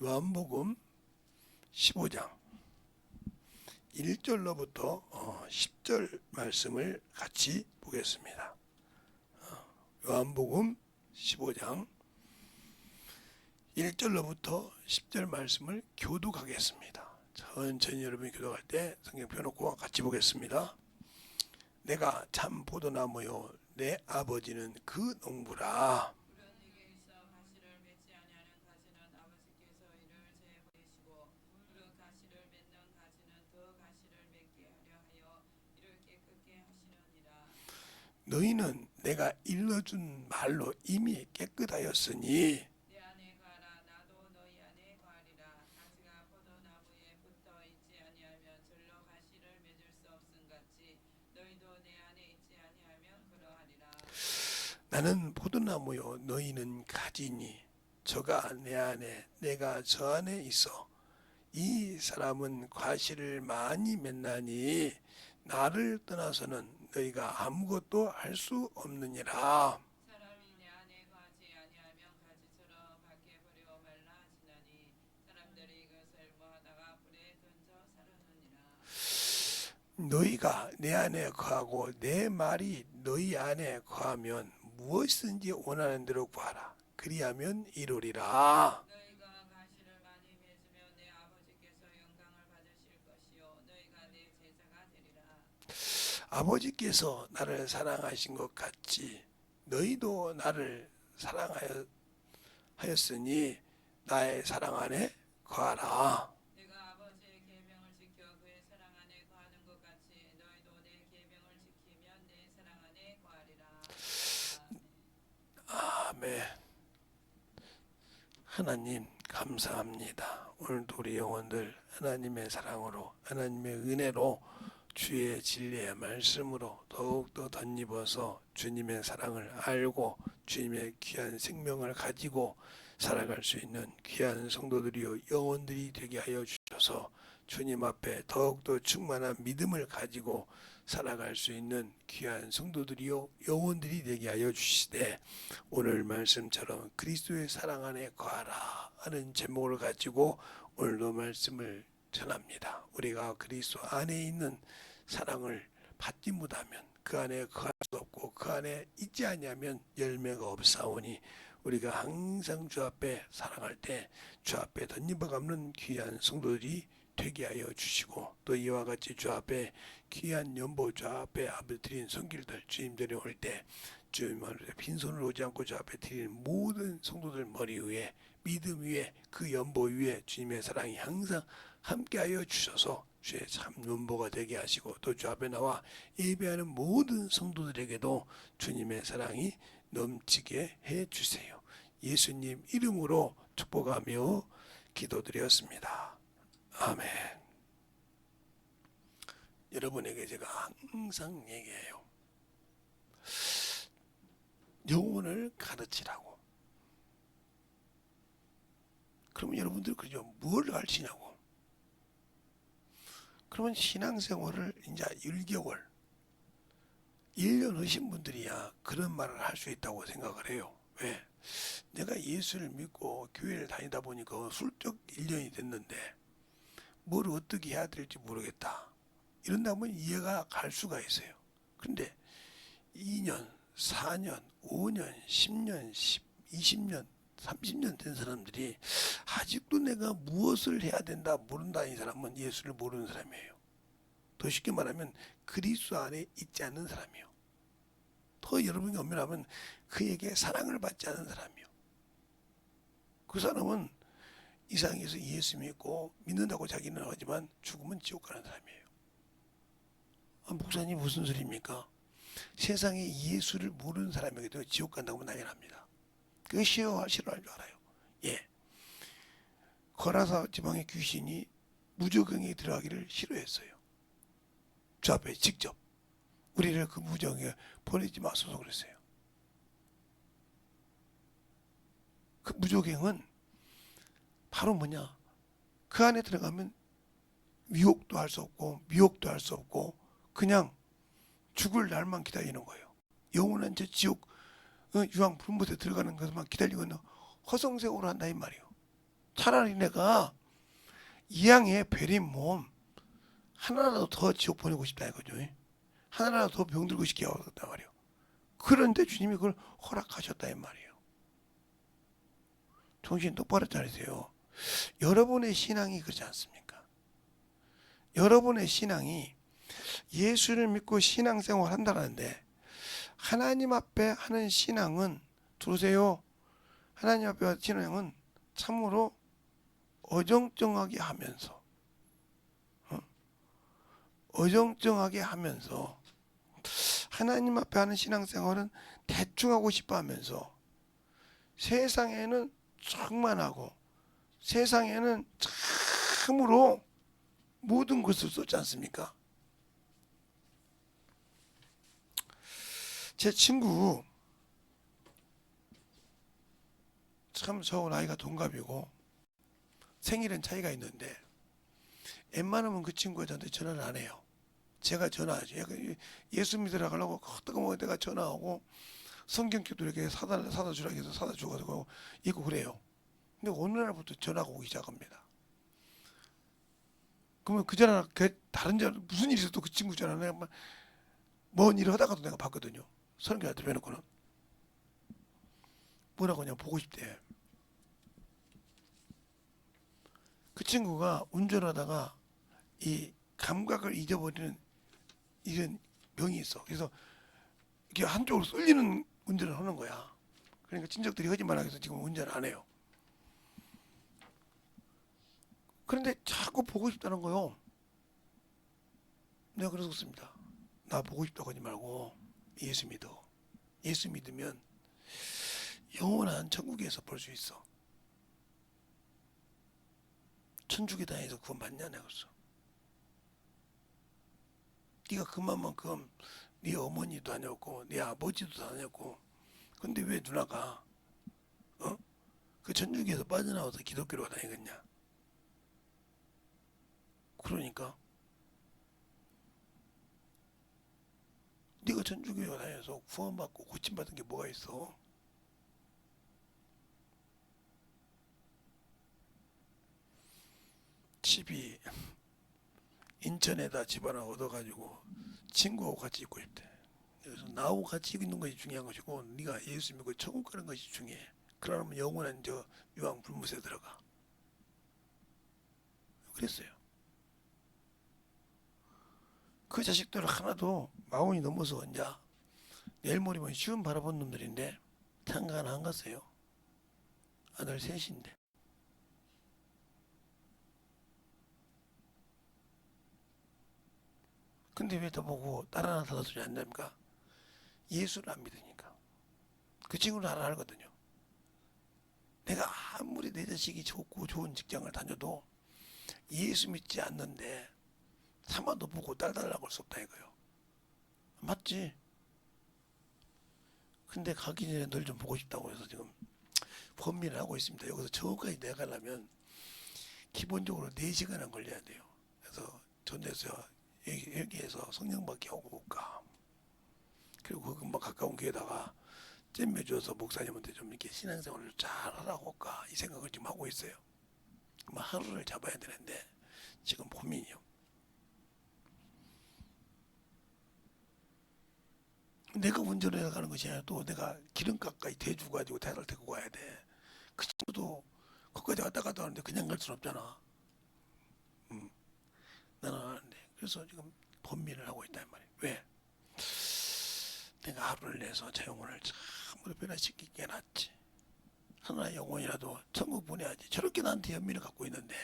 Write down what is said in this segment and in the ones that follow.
요한복음 15장 1절로부터 10절 말씀을 같이 보겠습니다. 요한복음 15장 1절로부터 10절 말씀을 교독하겠습니다. 천천히 여러분이 교독할 때 성경 펴놓고 같이 보겠습니다. 내가 참 포도나무요 내 아버지는 그 농부라. 너희는 내가 일러준 말로 이미 깨끗하였으니 내 안에 거하라. 나도 너희 안에 거하리라. 가지가 포도나무에 붙어 있지 아니하면 절로 가시를 맺을 수 없음같이 너희도 내 안에 있지 아니하면 그러하리라. 나는 포도나무요 너희는 가지니 저가 내 안에 내가 저 안에 있어 이 사람은 과실을 많이 맺나니 나를 떠나서는 너희가 아무것도 할 수 없느니라. 사람이 내 안에 거하지 아니하면 가지처럼 밖에 버려 말라 하시나니 사람들이 이것을 모아다가 불에 던져 사르느니라. 너희가 내 안에 거하고 내 말이 너희 안에 거하면 무엇이든지 원하는 대로 구하라. 그리하면 이루리라. 너희가 가시를 많이 맺으면 내 아버지께서 영광을 받으실 것이요 너희가 내 제자가 되리라. 아버지께서 나를 사랑하신 것 같이 너희도 나를 사랑하였으니 나의 사랑 안에 거하라. 내가 아버지의 계명을 지켜 그의 사랑 안에 거하는 것 같이 너희도 내 계명을 지키면 내 사랑 안에 거하리라. 아멘. 하나님 감사합니다. 오늘도 우리 영혼들 하나님의 사랑으로 하나님의 은혜로 주의 진리의 말씀으로 더욱더 덧입어서 주님의 사랑을 알고 주님의 귀한 생명을 가지고 살아갈 수 있는 귀한 성도들이요 영혼들이 되게 하여 주셔서 주님 앞에 더욱더 충만한 믿음을 가지고 살아갈 수 있는 귀한 성도들이요 영혼들이 되게 하여 주시되 오늘 말씀처럼 그리스도의 사랑 안에 거하라 하는 제목을 가지고 오늘도 말씀을 전합니다. 우리가 그리스도 안에 있는 사랑을 받지 못하면 그 안에 거할 수 없고 그 안에 있지 아니하면 열매가 없사오니 우리가 항상 주 앞에 사랑할 때 주 앞에 덧입어 갚는 귀한 성도들이 되게 하여 주시고 또 이와 같이 주 앞에 귀한 연보 주 앞에 드린 손길들 주님들이 올 때 주님 앞에 빈손으로 오지 않고 주 앞에 드리는 모든 성도들 머리 위에 믿음 위에 그 연보 위에 주님의 사랑이 항상 함께하여 주셔서 주의 참 연보가 되게 하시고 또 주 앞에 나와 예배하는 모든 성도들에게도 주님의 사랑이 넘치게 해 주세요. 예수님 이름으로 축복하며 기도드렸습니다. 아멘. 여러분에게 제가 항상 얘기해요. 영혼을 가르치라고. 그러면 여러분들 그죠? 뭘 가르치냐고. 그러면 신앙생활을 이제 1개월, 1년 하신 분들이야 그런 말을 할 수 있다고 생각을 해요. 왜? 내가 예수를 믿고 교회를 다니다 보니까 슬쩍 1년이 됐는데 뭘 어떻게 해야 될지 모르겠다. 이런다면 이해가 갈 수가 있어요. 그런데 2년, 4년, 5년, 10년, 20년, 30년 된 사람들이 아직도 내가 무엇을 해야 된다 모른다 이 사람은 예수를 모르는 사람이에요. 더 쉽게 말하면 그리스도 안에 있지 않는 사람이에요. 더 여러분이 엄밀하면 그에게 사랑을 받지 않은 사람이에요. 그 사람은 이 세상에서 예수 믿고 믿는다고 자기는 하지만 죽으면 지옥 가는 사람이에요. 목사님 무슨 소리입니까? 세상에 예수를 모르는 사람에게도 지옥 간다고 난리 납니다. 그게 싫어할 줄 알아요. 예. 거라사 지방의 귀신이 무저갱에 들어가기를 싫어했어요. 주 앞에 직접 우리를 그 무저갱에 보내지 마소서 그랬어요. 그 무저갱은 바로 뭐냐? 그 안에 들어가면 유혹도 할 수 없고 미혹도 할 수 없고 그냥 죽을 날만 기다리는 거예요. 영원한 저 지옥 유황 불못에 들어가는 것만 기다리고 있는 허송세월을 한다 이 말이에요. 차라리 내가 이양의 베린 몸 하나라도 더 지옥 보내고 싶다 이거죠. 하나라도 더 병들고 싶게 하겠다 말이에요. 그런데 주님이 그걸 허락하셨다 이 말이에요. 정신 똑바로 차리세요. 여러분의 신앙이 그렇지 않습니까? 여러분의 신앙이 예수를 믿고 신앙생활 한다는데 하나님 앞에 하는 신앙은 들으세요. 하나님 앞에 하는 신앙은 참으로 어정쩡하게 하면서 어정쩡하게 하면서 하나님 앞에 하는 신앙생활은 대충 하고 싶어 하면서 세상에는 충만하고 세상에는 참으로 모든 것을 쏟지 않습니까? 제 친구 참 저하고 나이가 동갑이고 생일은 차이가 있는데 웬만하면 그 친구가 저한테 전화를 안 해요. 제가 전화하죠. 예수 믿으러 가려고 뜨거운 내가 전화하고 성경책도 이렇게 사다 주라고 해서 사다 줘가지고 읽고 그래요. 근데 어느 날부터 전화가 오기 시작합니다. 그러면 그 전화 다른 전화 무슨 일이 있어도 그 친구 전화는 먼 일을 하다가도 내가 받거든요. 선교한테 빼놓고는 뭐라고 그냥 보고 싶대. 그 친구가 운전하다가 이 감각을 잊어버리는 이런 병이 있어. 그래서 이게 한쪽으로 쏠리는 운전을 하는 거야. 그러니까 친척들이 하지 말라 해서 지금 운전을 안 해요. 그런데 자꾸 보고 싶다는 거요. 내가 그랬었습니다. 나 보고 싶다고 하지 말고 예수 믿어. 예수 믿으면 영원한 천국에서 볼 수 있어. 천주교 다니면서 구원받냐 내가 그랬어. 네가 그만큼 네 어머니도 다녔고 네 아버지도 다녔고 근데 왜 누나가 그 천주교에서 빠져나와서 기독교로 다니겠냐. 그러니까 네가 천주교에 다녀서 구원받고 고침받은 게 뭐가 있어. 집이 인천에다 집 하나 얻어가지고 친구하고 같이 있고 싶대. 그래서 나하고 같이 있는 것이 중요한 것이고 네가 예수 믿고 천국 가는 것이 중요해. 그러면 영원한 저 유황 불못에 들어가. 그랬어요. 그 자식들 하나도 마흔이 넘어서 이제 내일 모레면 시험 바라본 놈들인데 장가 안 갔어요. 아들 셋인데. 근데 왜 더 보고 딸 하나 사다 주지 않습니까? 예수를 안 믿으니까. 그 친구는 하나 알거든요. 내가 아무리 내 자식이 좋고 좋은 직장을 다녀도 예수 믿지 않는데 사마도 보고 딸 달라고 할 수 없다 이거요. 맞지? 근데 가기 전에 널 좀 보고 싶다고 해서 지금 범민을 하고 있습니다. 여기서 저까지 내가려면 기본적으로 4시간은 걸려야 돼요. 그래서 전에서 여기에서 성령받게 하고 올까. 그리고 그 금방 가까운 교회다가 잼매줘서 목사님한테 좀 이렇게 신앙생활을 잘 하라고 할까 이 생각을 지금 하고 있어요. 하루를 잡아야 되는데 지금 고민이요. 내가 운전해 가는 것이 아니라 또 내가 기름값까지 대주가지고 대를 데리고 가야 돼. 그 친구도 거기까지 왔다 갔다 하는데 그냥 갈 순 없잖아. 나는 하는데 그래서 지금 범민을 하고 있단 말이야. 왜? 내가 하루를 내서 제 영혼을 참으로 변화시키는 게 낫지. 하나의 영혼이라도 천국 보내야지. 저렇게 나한테 연민을 갖고 있는데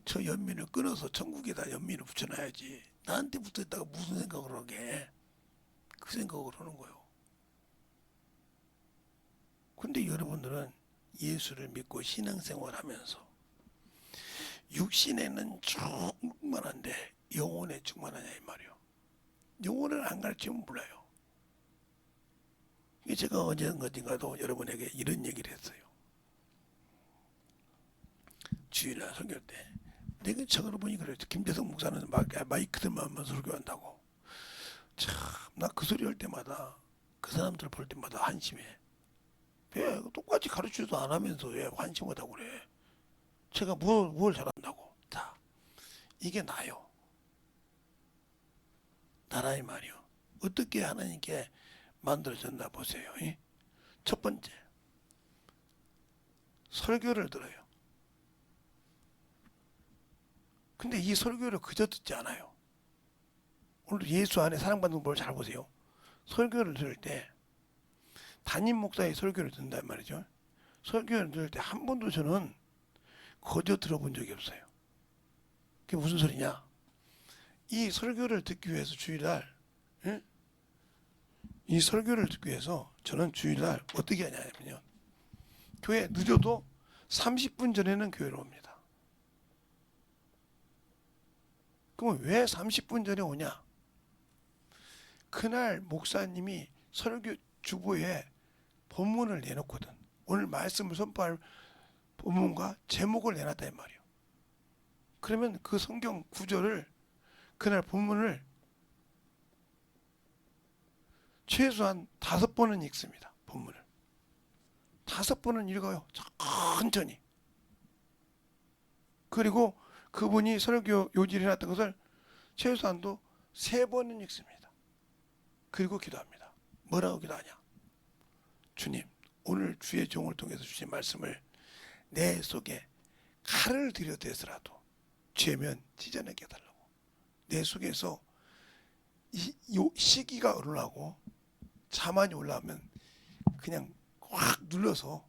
저 연민을 끊어서 천국에다 연민을 붙여놔야지. 나한테 붙어있다가 무슨 생각을 하게. 그 생각을 하는 거예요. 근데 여러분들은 예수를 믿고 신앙생활 하면서 육신에는 충만한데 영혼에 충만하냐 이 말이에요. 영혼을 안 가르치면 몰라요. 제가 언젠가도 여러분에게 이런 얘기를 했어요. 주일날 설교 때 내가 저걸 보니 그래요. 김대성 목사는 마이크들만 설교한다고. 참 나 그 소리 할 때마다 그 사람들 볼 때마다 한심해. 왜 똑같이 가르치지도 안 하면서 왜 한심하다고 그래. 제가 뭘 잘한다고. 자, 이게 나요. 나라의 말이요. 어떻게 하나님께 만들어졌나 보세요. 첫 번째, 설교를 들어요. 근데 이 설교를 그저 듣지 않아요. 오늘 예수 안에 사랑받는 걸 잘 보세요. 설교를 들을 때 담임 목사의 설교를 듣는단 말이죠. 설교를 들을 때 한 번도 저는 거저 들어본 적이 없어요. 그게 무슨 소리냐? 이 설교를 듣기 위해서 주일날, 이 설교를 듣기 위해서 저는 주일날 어떻게 하냐면요. 교회 늦어도 30분 전에는 교회로 옵니다. 그럼 왜 30분 전에 오냐? 그날 목사님이 설교 주보에 본문을 내놓거든. 오늘 말씀을 선포할 본문과 제목을 내놨다 이 말이에요. 그러면 그 성경 구절을 그날 본문을 최소한 5번은 읽습니다. 본문을 5번은 읽어요. 천천히. 그리고 그분이 설교 요지를 해놨던 것을 최소한도 3번은 읽습니다. 그리고 기도합니다. 뭐라고 기도하냐? 주님, 오늘 주의 종을 통해서 주신 말씀을 내 속에 칼을 들여대서라도 죄면 찢어내게 해달라고. 내 속에서 이 시기가 올라오고 자만이 올라오면 그냥 확 눌러서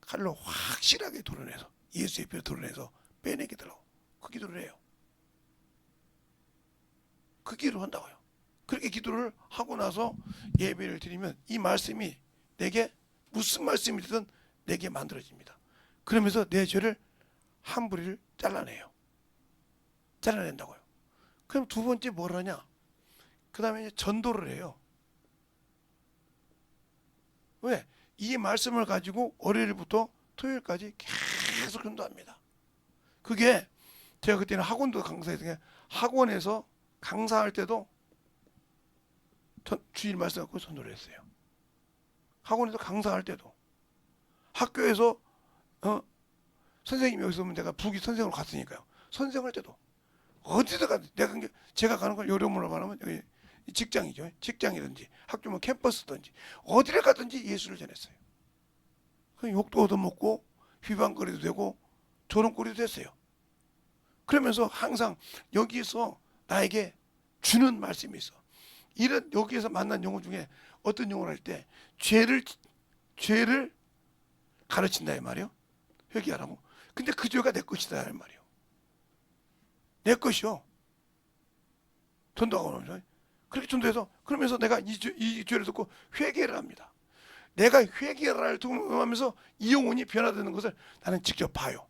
칼로 확실하게 도려내서 예수의 피로 도려내서 빼내게 해달라고. 그 기도를 해요. 그 기도를 한다고요. 그렇게 기도를 하고 나서 예배를 드리면 이 말씀이 내게 무슨 말씀이든 내게 만들어집니다. 그러면서 내 죄를 한 부리를 잘라내요. 잘라낸다고요. 그럼 두 번째 뭘 하냐? 그 다음에 전도를 해요. 왜? 이 말씀을 가지고 월요일부터 토요일까지 계속 전도합니다. 그게 제가 그때는 학원도 강사했어요. 학원에서 강사할 때도 주일 말씀 갖고 전도를 했어요. 학원에서 강사할 때도, 학교에서 선생님이 여기서 오면 내가 부기 선생으로 갔으니까요. 선생할 때도 어디서 가든 제가 가는 걸 요령으로 말하면 여기 직장이죠. 직장이든지 학교면 캠퍼스든지 어디를 가든지 예수를 전했어요. 욕도 얻어먹고 휘방거리도 되고 조롱거리도 됐어요. 그러면서 항상 여기서 나에게 주는 말씀이 있어. 이런 여기에서 만난 용어 중에 어떤 용어를 할 때 죄를 가르친다 이 말이요. 회개하라고. 근데 그 죄가 내 것이다 이 말이요. 내 것이요. 전도하고 나오죠. 그렇게 전도해서 그러면서 내가 이 죄를 듣고 회개를 합니다. 내가 회개를 통하면서 이 영혼이 변화되는 것을 나는 직접 봐요.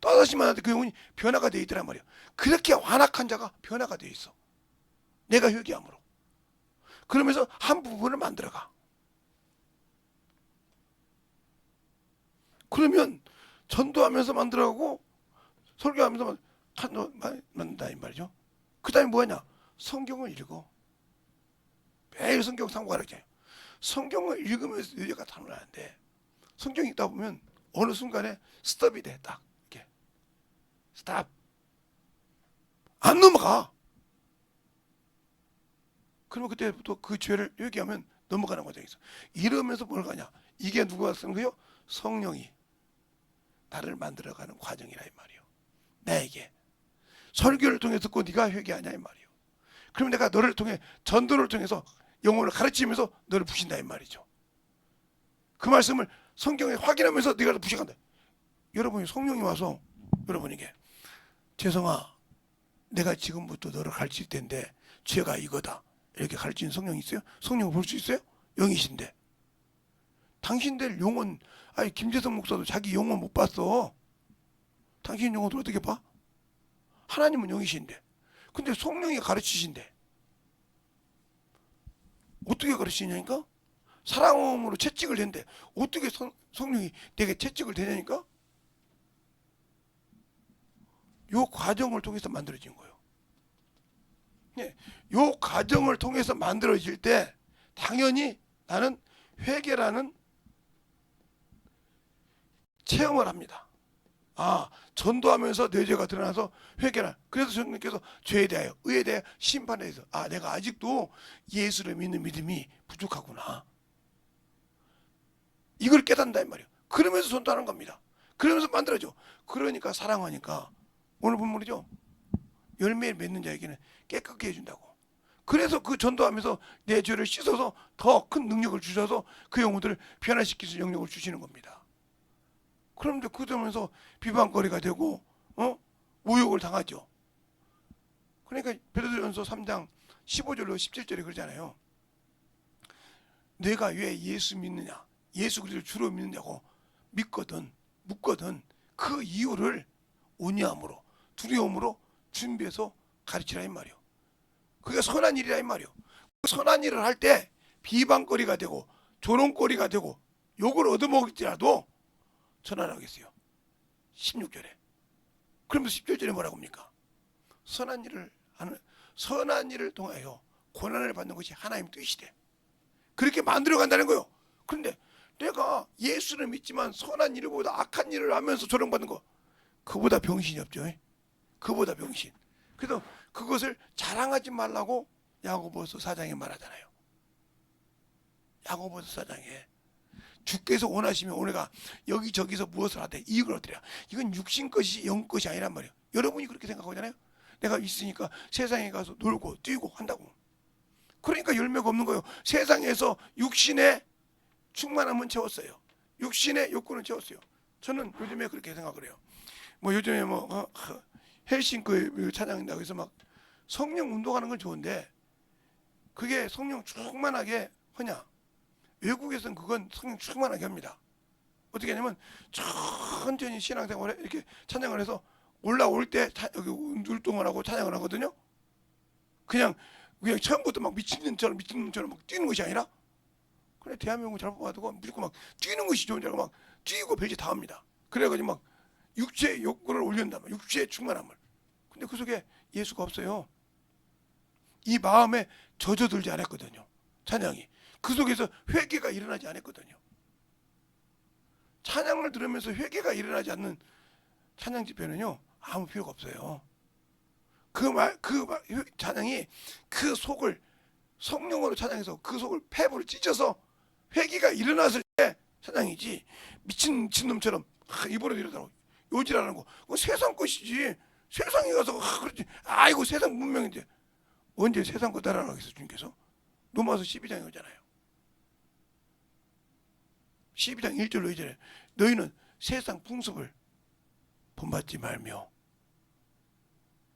또다시만 하는데 그 영혼이 변화가 되어 있더란 말이에요. 그렇게 완악한 자가 변화가 되어 있어. 내가 회개함으로. 그러면서 한 부분을 만들어가. 그러면 전도하면서 만들어가고 설교하면서 만든다 이 말이죠. 그 다음에 뭐냐? 성경을 읽어. 매일 성경 상고하라 그래요. 성경을 읽으면서 의뢰가 타는데 성경 읽다 보면 어느 순간에 스톱이 돼. 딱 이렇게 스탑. 안 넘어가. 그러면 그때부터 그 죄를 회개하면 넘어가는 과정이 있어. 이러면서 뭘 가냐? 이게 누가 쓰는 거요? 성령이 나를 만들어가는 과정이라 이 말이요. 나에게 설교를 통해 듣고 네가 회개하냐 이 말이요. 그러면 내가 너를 통해 전도를 통해서 영혼을 가르치면서 너를 부신다 이 말이죠. 그 말씀을 성경에 확인하면서 네가 부셔간다. 여러분이 성령이 와서 여러분에게 재성아 내가 지금부터 너를 가르칠 텐데 죄가 이거다 이렇게 가르치는 성령이 있어요? 성령을 볼 수 있어요? 영이신데 당신들 영혼 아니 김재성 목사도 자기 영혼 못 봤어. 당신 영혼을 어떻게 봐? 하나님은 영이신데 근데 성령이 가르치신데 어떻게 가르치냐니까? 사랑으로 채찍을 댄대. 어떻게 성령이 내게 채찍을 대냐니까? 요 과정을 통해서 만들어진 거예요. 네, 요 과정을 통해서 만들어질 때 당연히 나는 회개라는 체험을 합니다. 전도하면서 내 죄가 드러나서 회개라. 그래서 주님께서 죄에 대하여 의에 대하여 심판에 대해서 내가 아직도 예수를 믿는 믿음이 부족하구나. 이걸 깨닫는다 이 말이에요. 그러면서 전도하는 겁니다. 그러면서 만들어져. 그러니까 사랑하니까 오늘 본문이죠. 열매를 맺는 자에게는 깨끗게 해준다고. 그래서 그 전도하면서 내 죄를 씻어서 더 큰 능력을 주셔서 그 영혼들을 변화시킬 수 있는 영역을 주시는 겁니다. 그런데 그러면서 비방거리가 되고 모욕을 당하죠. 그러니까 베드로전서 3장 15절로 17절에 그러잖아요. 내가 왜 예수 믿느냐, 예수 그리스도를 주로 믿느냐고 묻거든 그 이유를 온유함으로 두려움으로 준비해서 가르치라 이 말이요. 그게 선한 일이라 이 말이요. 그 선한 일을 할 때 비방거리가 되고 조롱거리가 되고 욕을 얻어먹을지라도 전하라겠어요. 16절에. 그러면서 17절에 뭐라고 합니까? 선한 일을 통하여 고난을 받는 것이 하나님 뜻이래. 그렇게 만들어 간다는 거예요. 그런데 내가 예수를 믿지만 선한 일보다 악한 일을 하면서 조롱받는 거, 그보다 병신이 없죠. 그보다 병신. 그래서 그것을 자랑하지 말라고 야고보서 4장에 말하잖아요. 야고보서 4장에 주께서 원하시면 우리가 여기저기서 무엇을 하되 이익을 얻으랴. 이건 육신 것이 영 것이 아니란 말이에요. 여러분이 그렇게 생각하잖아요. 내가 있으니까 세상에 가서 놀고 뛰고 한다고. 그러니까 열매가 없는 거예요. 세상에서 육신의 충만함은 채웠어요. 육신의 욕구는 채웠어요. 저는 요즘에 그렇게 생각을 해요. 요즘에 헬싱크 찬양한다고 해서 막 성령 운동하는 건 좋은데 그게 성령 충만하게 하냐? 외국에서는 그건 성령 충만하게 합니다. 어떻게 하냐면 천천히 신앙생활에 이렇게 찬양을 해서 올라올 때 여기 운동을 하고 찬양을 하거든요. 그냥 처음부터 막 미친놈처럼 막 뛰는 것이 아니라 그래 대한민국 잘 뽑아두고 무조건 막 뛰는 것이 좋은 줄 알고 막 뛰고 별짓 다 합니다. 그래가지고 막 육체의 욕구를 올린다면 육체의 충만함을. 근데 그 속에 예수가 없어요. 이 마음에 젖어들지 않았거든요. 찬양이. 그 속에서 회개가 일어나지 않았거든요. 찬양을 들으면서 회개가 일어나지 않는 찬양 집회는요 아무 필요가 없어요. 찬양이 그 속을 성령으로 찬양해서 그 속을 폐부를 찢어서 회개가 일어났을 때 찬양이지. 미친놈처럼 입으로 이러더라고 요지라는 거 그건 세상 것이지. 세상에 가서 그렇지. 아이고 세상 문명인데 언제 세상 거 따라가겠어. 주님께서 로마서 12장에 오잖아요. 12장 1절로 2절에 너희는 세상 풍습을 본받지 말며.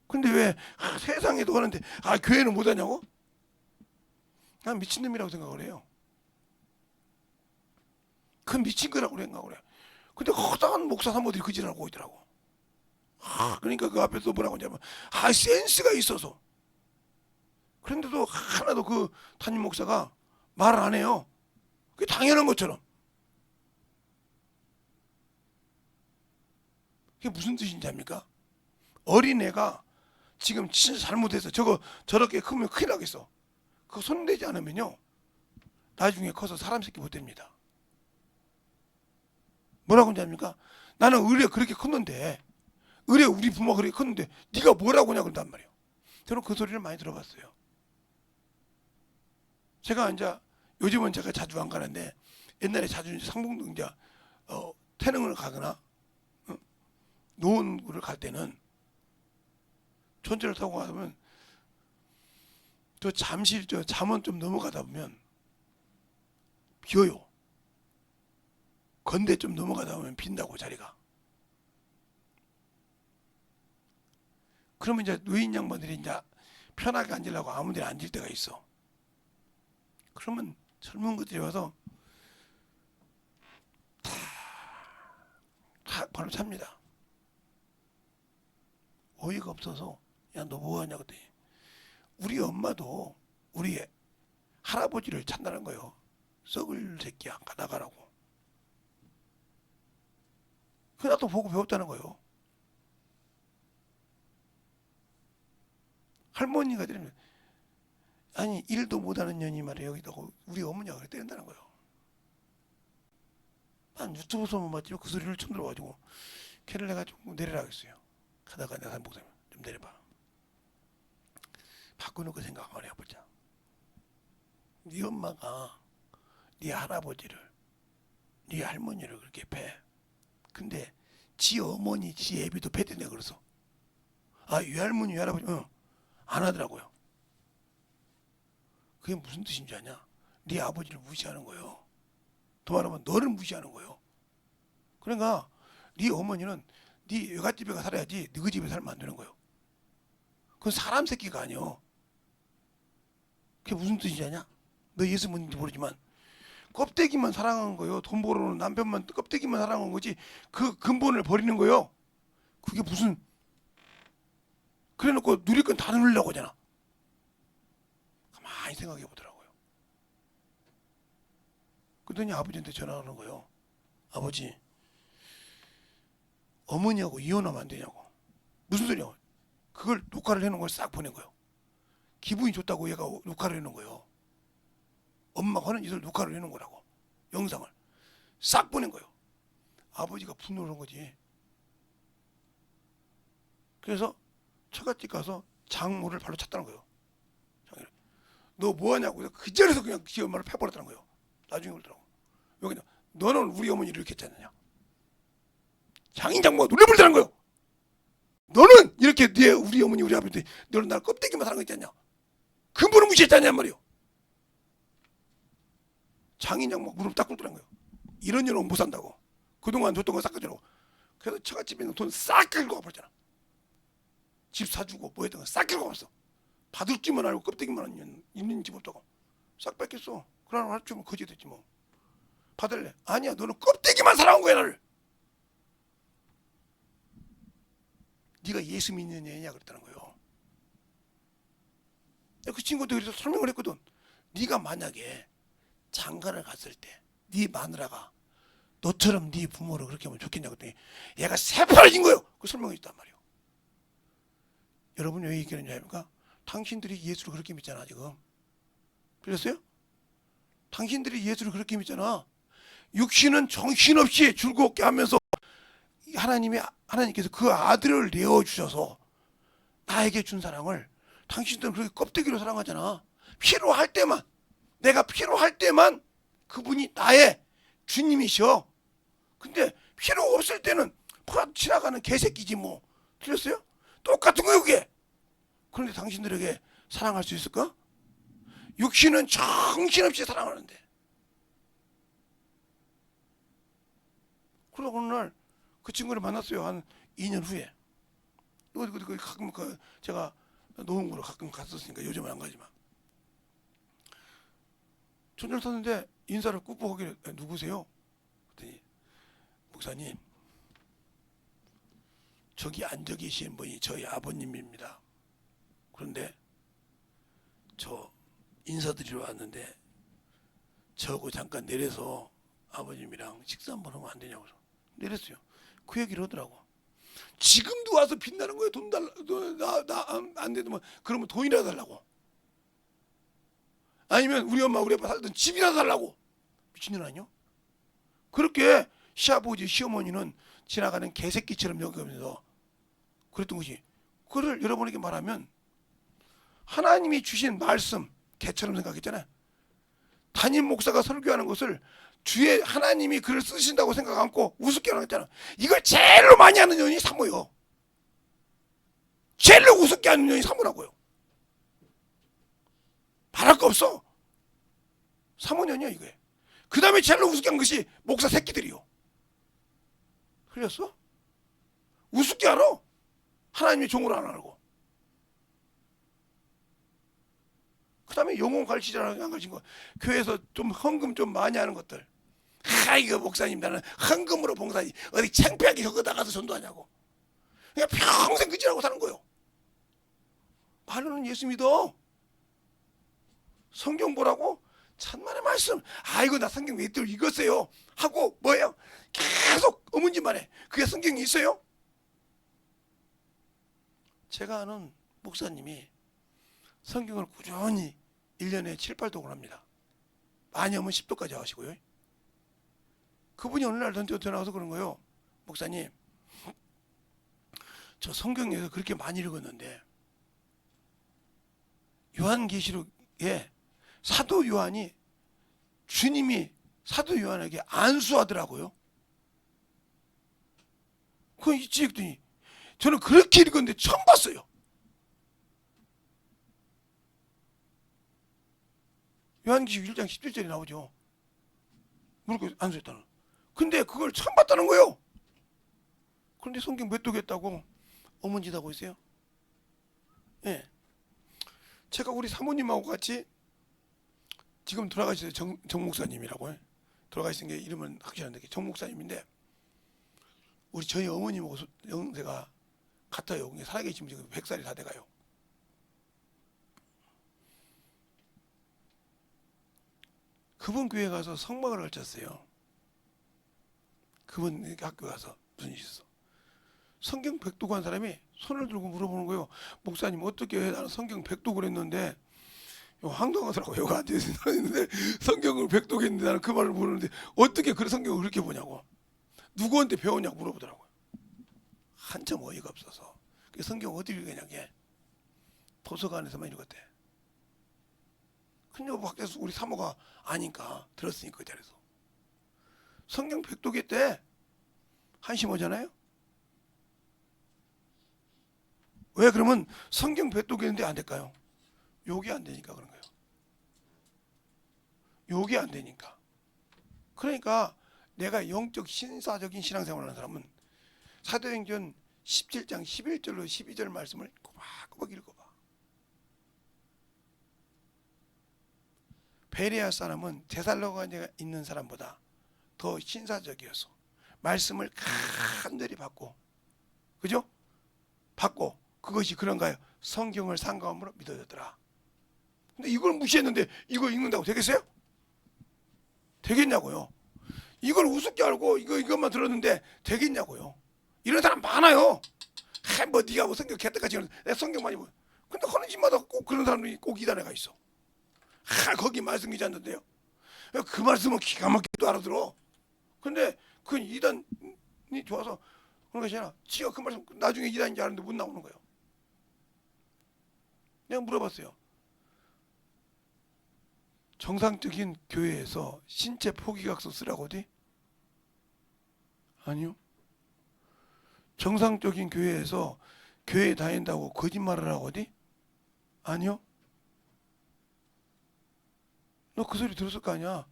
근데 왜 세상에도 하는데 교회는 못하냐고? 난 미친놈이라고 생각을 해요. 그건 미친 거라고 생각을 해요. 근데 허다한 목사 사모들이 그 짓을 하고 있더라고. 그러니까 그 앞에서 뭐라고 하냐면 센스가 있어서. 그런데도 하나도 그 담임 목사가 말을 안 해요. 그게 당연한 것처럼. 그게 무슨 뜻인지 압니까? 어린애가 지금 진짜 잘못해서 저렇게 크면 큰일 나겠어. 그거 손대지 않으면요 나중에 커서 사람 새끼 못 됩니다. 뭐라고 하는지 압니까? 나는 의뢰 그렇게 컸는데 우리 부모가 그렇게 컸는데 네가 뭐라고 하냐 그런단 말이에요. 저는 그 소리를 많이 들어봤어요. 제가 이제 요즘은 제가 자주 안 가는데 옛날에 자주 상봉동 이제 태릉을 가거나 노원구를 갈 때는 전철을 타고 가면 잠실 잠원 좀 넘어가다 보면 비어요. 건대 좀 넘어가다 보면 빈다고 자리가. 그러면 이제 노인 양반들이 이제 편하게 앉으려고 아무 데나 앉을 때가 있어. 그러면 젊은 것들이 와서 다 바로 찹니다. 어이가 없어서 야 너 뭐하냐 그랬더니 우리 엄마도 우리 할아버지를 찾는다는 거예요. 썩을 새끼야 나가라고. 그 나도 보고 배웠다는 거예요. 할머니가 들으면 아니 일도 못하는 년이 말이야 여기다 우리 어머니가 그렇게 때린다는 거예요. 난 유튜브에서만 봤지만 그 소리를 처음 들어가지고 걔를 내가 좀 내리라 했어요. 가다가 내가 목사님 좀 내려봐. 바꿔놓고 생각 한번 해보자. 네 엄마가 네 할아버지를, 네 할머니를 그렇게 패. 근데 지 어머니, 지 애비도 패댄다 그래서. 아, 외할머니, 외할아버지, 안 하더라고요. 그게 무슨 뜻인지 아냐? 네 아버지를 무시하는 거예요. 더 말하면 너를 무시하는 거예요. 그러니까 네 어머니는 네 외갓집에 가 살아야지 너희 집에 살면 안 되는 거예요. 그건 사람 새끼가 아니요. 그게 무슨 뜻이지 아냐? 너 예수 믿는지 모르지만 껍데기만 사랑한 거예요. 돈 벌어오는 남편만 껍데기만 사랑한 거지 그 근본을 버리는 거예요. 그게 무슨, 그래놓고 누릴 건 다 누리려고 하잖아. 가만히 생각해 보더라고요. 그러더니 아버지한테 전화하는 거예요. 아버지, 어머니하고 이혼하면 안 되냐고. 무슨 소리야? 그걸 녹화를 해놓은 걸 싹 보낸 거예요. 기분이 좋다고 얘가 녹화를 해놓은 거예요. 엄마가 하는 짓을 녹화를 해놓은 거라고. 영상을 싹 보낸 거예요. 아버지가 분노를 한 거지. 그래서 처갓집 가서 장모를 발로 찼다는 거예요. 장모를. 너 뭐하냐고. 그 자리에서 그냥 지 엄마를 패버렸다는 거예요. 나중에 그러더라고. 여기 너는 우리 어머니를 이렇게 했잖냐. 장인 장모가 놀려버리다는 거예요. 너는 이렇게 네 우리 어머니 우리 아버지 너는 날 껍데기만 사는 거 있잖냐. 근본을 무시했잖냐 말이요. 장인 장모 무릎 딱 꿇더라는 거예요. 이런 년은 못 산다고. 그동안 줬던 거 싹 가져라고. 그래서 처갓집에 있는 돈 싹 긁고 가버렸잖아. 집 사주고 뭐 했던 거 싹 긁고 가버렸어. 받을 줄만 알고 껍데기만 있는 집 없다고. 싹 뺏겼어. 그러나 할 줄은 거지 됐지 뭐. 받을래? 아니야, 너는 껍데기만 사랑한 거야 나를. 네가 예수 믿는 애냐 그랬다는 거예요. 그 친구도 그래서 설명을 했거든. 네가 만약에 장가를 갔을 때 네 마누라가 너처럼 네 부모를 그렇게 하면 좋겠냐 그랬더니 얘가 새파래진 거예요. 그 설명을 했단 말이에요. 여러분 왜 얘기하는지 아십니까? 당신들이 예수를 그렇게 믿잖아 지금. 들렸어요? 당신들이 예수를 그렇게 믿잖아. 육신은 정신없이 즐겁게 하면서 하나님께서 그 아들을 내어주셔서 나에게 준 사랑을 당신들은 그렇게 껍데기로 사랑하잖아. 필요할 때만, 내가 필요할 때만 그분이 나의 주님이셔. 근데 필요 없을 때는 지나가는 개새끼지 뭐. 틀렸어요? 똑같은 거예요 그게. 그런데 당신들에게 사랑할 수 있을까? 육신은 정신없이 사랑하는데. 그러다 어느 날 그 친구를 만났어요. 한 2년 후에. 가끔 제가 노원구로 가끔 갔었으니까 요즘은 안 가지만. 전화를 탔는데 인사를 꾹꾹 하길래 누구세요? 그랬더니 목사님, 저기 앉아 계신 분이 저희 아버님입니다. 그런데 저 인사드리러 왔는데 저하고 잠깐 내려서 아버님이랑 식사 한번 하면 안 되냐고 내렸어요. 그 얘기를 하더라고. 지금도 와서 빛나는 거예요. 돈 달라, 안 되면 그러면 돈이라도 달라고. 아니면 우리 엄마 우리 아빠 살던 집이라도 달라고. 미친년 아니요? 그렇게 시아버지 시어머니는 지나가는 개새끼처럼 여기면서 그랬던 것이. 그걸 여러분에게 말하면 하나님이 주신 말씀 개처럼 생각했잖아요. 담임 목사가 설교하는 것을 주의 하나님이 글을 쓰신다고 생각 않고 우습게 하는 거잖아. 이걸 제일로 많이 하는 년이 사모요. 제일로 우습게 하는 년이 사모라고요. 말할 거 없어. 사모년이야 이게. 그 다음에 제일로 우습게 한 것이 목사 새끼들이요. 흘렸어? 우습게 알아. 하나님이 종으로 안 알고. 그 다음에 영혼 가르치자는 안 가르친 거. 교회에서 좀 헌금 좀 많이 하는 것들. 이거 목사님 나는 헌금으로 봉사하지 어디 창피하게 저거 나가서 전도하냐고. 그냥 평생 그지라고 사는 거예요. 말로는 예수 믿어. 성경 보라고 천만의 말씀. 아이고 나 성경 몇 절 읽었어요 하고 뭐예요? 계속 어문지만 해. 그게 성경이 있어요? 제가 아는 목사님이 성경을 꾸준히 1년에 7, 8독을 합니다. 많이 하면 10독까지 하시고요. 그분이 어느 날 전화와서 그런 거예요. 목사님, 저 성경에서 그렇게 많이 읽었는데 요한계시록에 사도 요한이 주님이 사도 요한에게 안수하더라고요. 그건 있지 했더니 저는 그렇게 읽었는데 처음 봤어요. 요한계시록 1장 17절에 나오죠. 그렇게 안수했다는. 근데 그걸 처음 봤다는 거예요. 그런데 성경 몇 독했다고 어문지다고 있어요. 예. 제가 우리 사모님하고 같이 지금 돌아가신 정 목사님이라고 해. 돌아가신 게 이름은 확실한데 정 목사님인데 우리 저희 어머님하고 연세가 같아요. 살아계시면 지금 100살이 다 돼가요. 그분 교회 가서 성막을 걸쳤어요. 그분 학교 가서 무슨 일이 있었어. 성경 백독한 사람이 손을 들고 물어보는 거예요. 목사님 어떻게 해? 나는 성경 백독을 했는데 황당하더라고요. 여기 앉아있는데 성경을 백독했는데 나는 그 말을 모르는데 어떻게 그 성경을 그렇게 보냐고. 누구한테 배웠냐고 물어보더라고요. 한참 어이가 없어서. 그 성경 어디 읽었냐게 도서관에서만 읽었대. 근데 밖에서 우리 사모가 아니까 들었으니까 그 자리에서 성경 백독했대. 한심 오잖아요. 왜 그러면 성경 백독했는데 안 될까요? 욕이 안 되니까 그런 거예요. 욕이 안 되니까. 그러니까 내가 영적 신사적인 신앙생활을 하는 사람은 사도행전 17장 11절로 12절 말씀을 꼬박꼬박 읽어봐. 베레아 사람은 데살로니가에 있는 사람보다 더 신사적이어서 말씀을 간절히 받고, 그죠? 받고 그것이 그런가요? 성경을 상감으로 믿어졌더라. 근데 이걸 무시했는데 이거 읽는다고 되겠어요? 되겠냐고요? 이걸 우습게 알고 이것만 들었는데 되겠냐고요? 이런 사람 많아요. 뭐 네가 뭐 성경 개떡같이 내가 성경 많이 보. 근데 하는 집마다 꼭 그런 사람들이 꼭 이단에가 있어. 거기 말씀 기지 않는데요. 그 말씀은 기가 막히게 알아들어. 근데 그 이단이 좋아서 그런 것이잖아. 지가 그 말씀 나중에 이단인지 아는데 못 나오는 거예요. 내가 물어봤어요. 정상적인 교회에서 신체 포기각서 쓰라고 어디? 아니요. 정상적인 교회에서 교회 다닌다고 거짓말을 하고 어디? 아니요. 너 그 소리 들었을 거 아니야.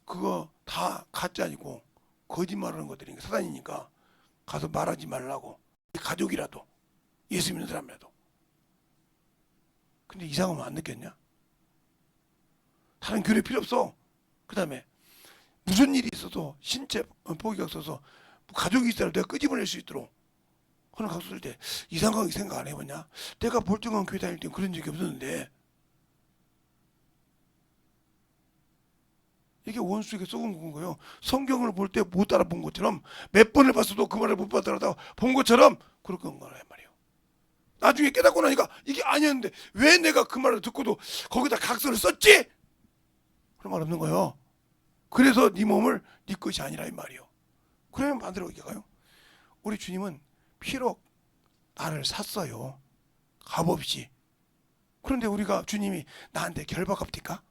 그거 다 가짜이고 거짓말하는 것들이니까 사단이니까 가서 말하지 말라고. 가족이라도 예수 믿는 사람이라도. 근데 이상하면 안 느꼈냐? 다른 교회 필요 없어. 그 다음에 무슨 일이 있어도 신체 포기각서서 가족이 있어도 내가 끄집어낼 수 있도록 하는 각서 쓸 때 이상하게 생각 안 해봤냐? 내가 멀쩡한 교회 다닐 때 그런 적이 없었는데 이게 원수에게 썩은 거예요. 성경을 볼 때 못 알아본 것처럼 몇 번을 봤어도 그 말을 못 받아들여다 본 것처럼 그렇게 한 거란 말이에요. 나중에 깨닫고 나니까 이게 아니었는데 왜 내가 그 말을 듣고도 거기다 각서를 썼지? 그런 말 없는 거예요. 그래서 네 몸을 네 것이 아니라 이 말이요. 그러면 반대로 얘기해요. 우리 주님은 피로 나를 샀어요. 값없이. 그런데 우리가 주님이 나한테 결박합니까?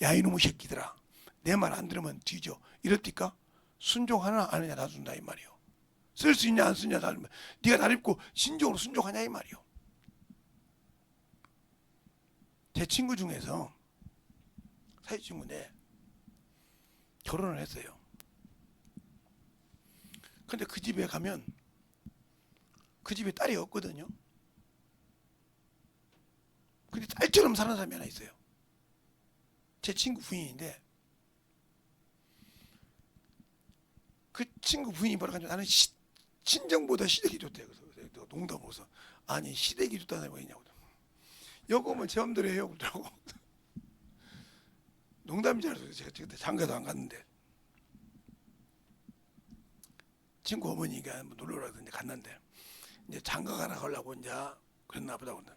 야 이놈의 새끼들아 내 말 안 들으면 뒤져 이렇디까? 순종하나 안 하냐 놔준다 이 말이요. 쓸 수 있냐 안 쓰냐 놔주면 네가 나를 믿고 신종으로 순종하냐 이 말이요. 제 친구 중에서 사회 친구인데 결혼을 했어요. 근데 그 집에 가면 그 집에 딸이 없거든요. 근데 딸처럼 사는 사람이 하나 있어요. 제 친구 부인인데 그 친구 부인이 뭐라 하냐면 나는 친정보다 시댁이 좋대. 그래서 농담으로서 아니 시댁이 좋다는 거 있냐고. 여거 오면 제 맘대로 해요 그러더라고. 농담인지 알아서 제가 그때 장가도 안 갔는데 친구 어머니가 뭐 놀러 가서 이제 갔는데 이제 장가 가나 가려고 이제 그랬나 보다.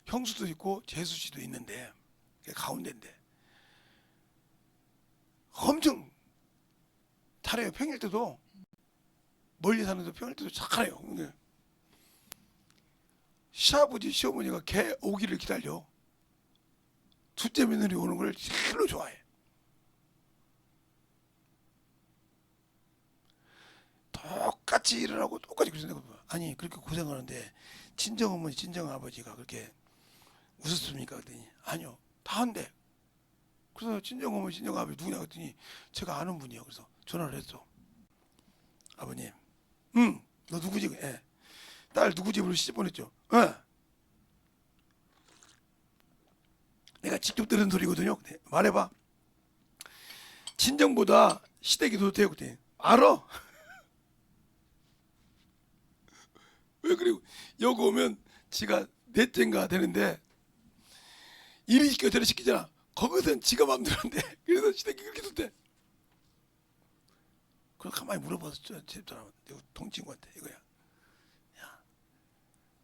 형수도 있고 재수 씨도 있는데 가운데인데 엄청 잘해요. 평일 때도 멀리 사는데 평일 때도 잘해요. 근데 시아버지 시어머니가 걔 오기를 기다려. 둘째 며느리 오는 걸 제일로 좋아해. 똑같이 일을 하고 똑같이 그러는데 아니 그렇게 고생하는데 친정어머니 친정아버지가 그렇게 웃었습니까? 그랬더니 아니요 다 한대. 그래서 친정어머니 친정아버지 누구냐 그랬더니 제가 아는 분이요. 그래서 전화를 했어. 아버님 응 너 누구지? 예. 딸 누구 집으로 시집 보냈죠? 내가 직접 들은 소리거든요. 말해봐. 친정보다 시댁이 더 돼요. 그랬더니 알아? 왜 그리고 여기 오면 지가 넷째인가 되는데 이리 시켜 저리 시키잖아. 거기서는 지가 마음대로 한대. 그래서 시댁이 그렇게 됐대. 그럼 가만히 물어봐서 집사람 내가 동친구한테 이거야. 야,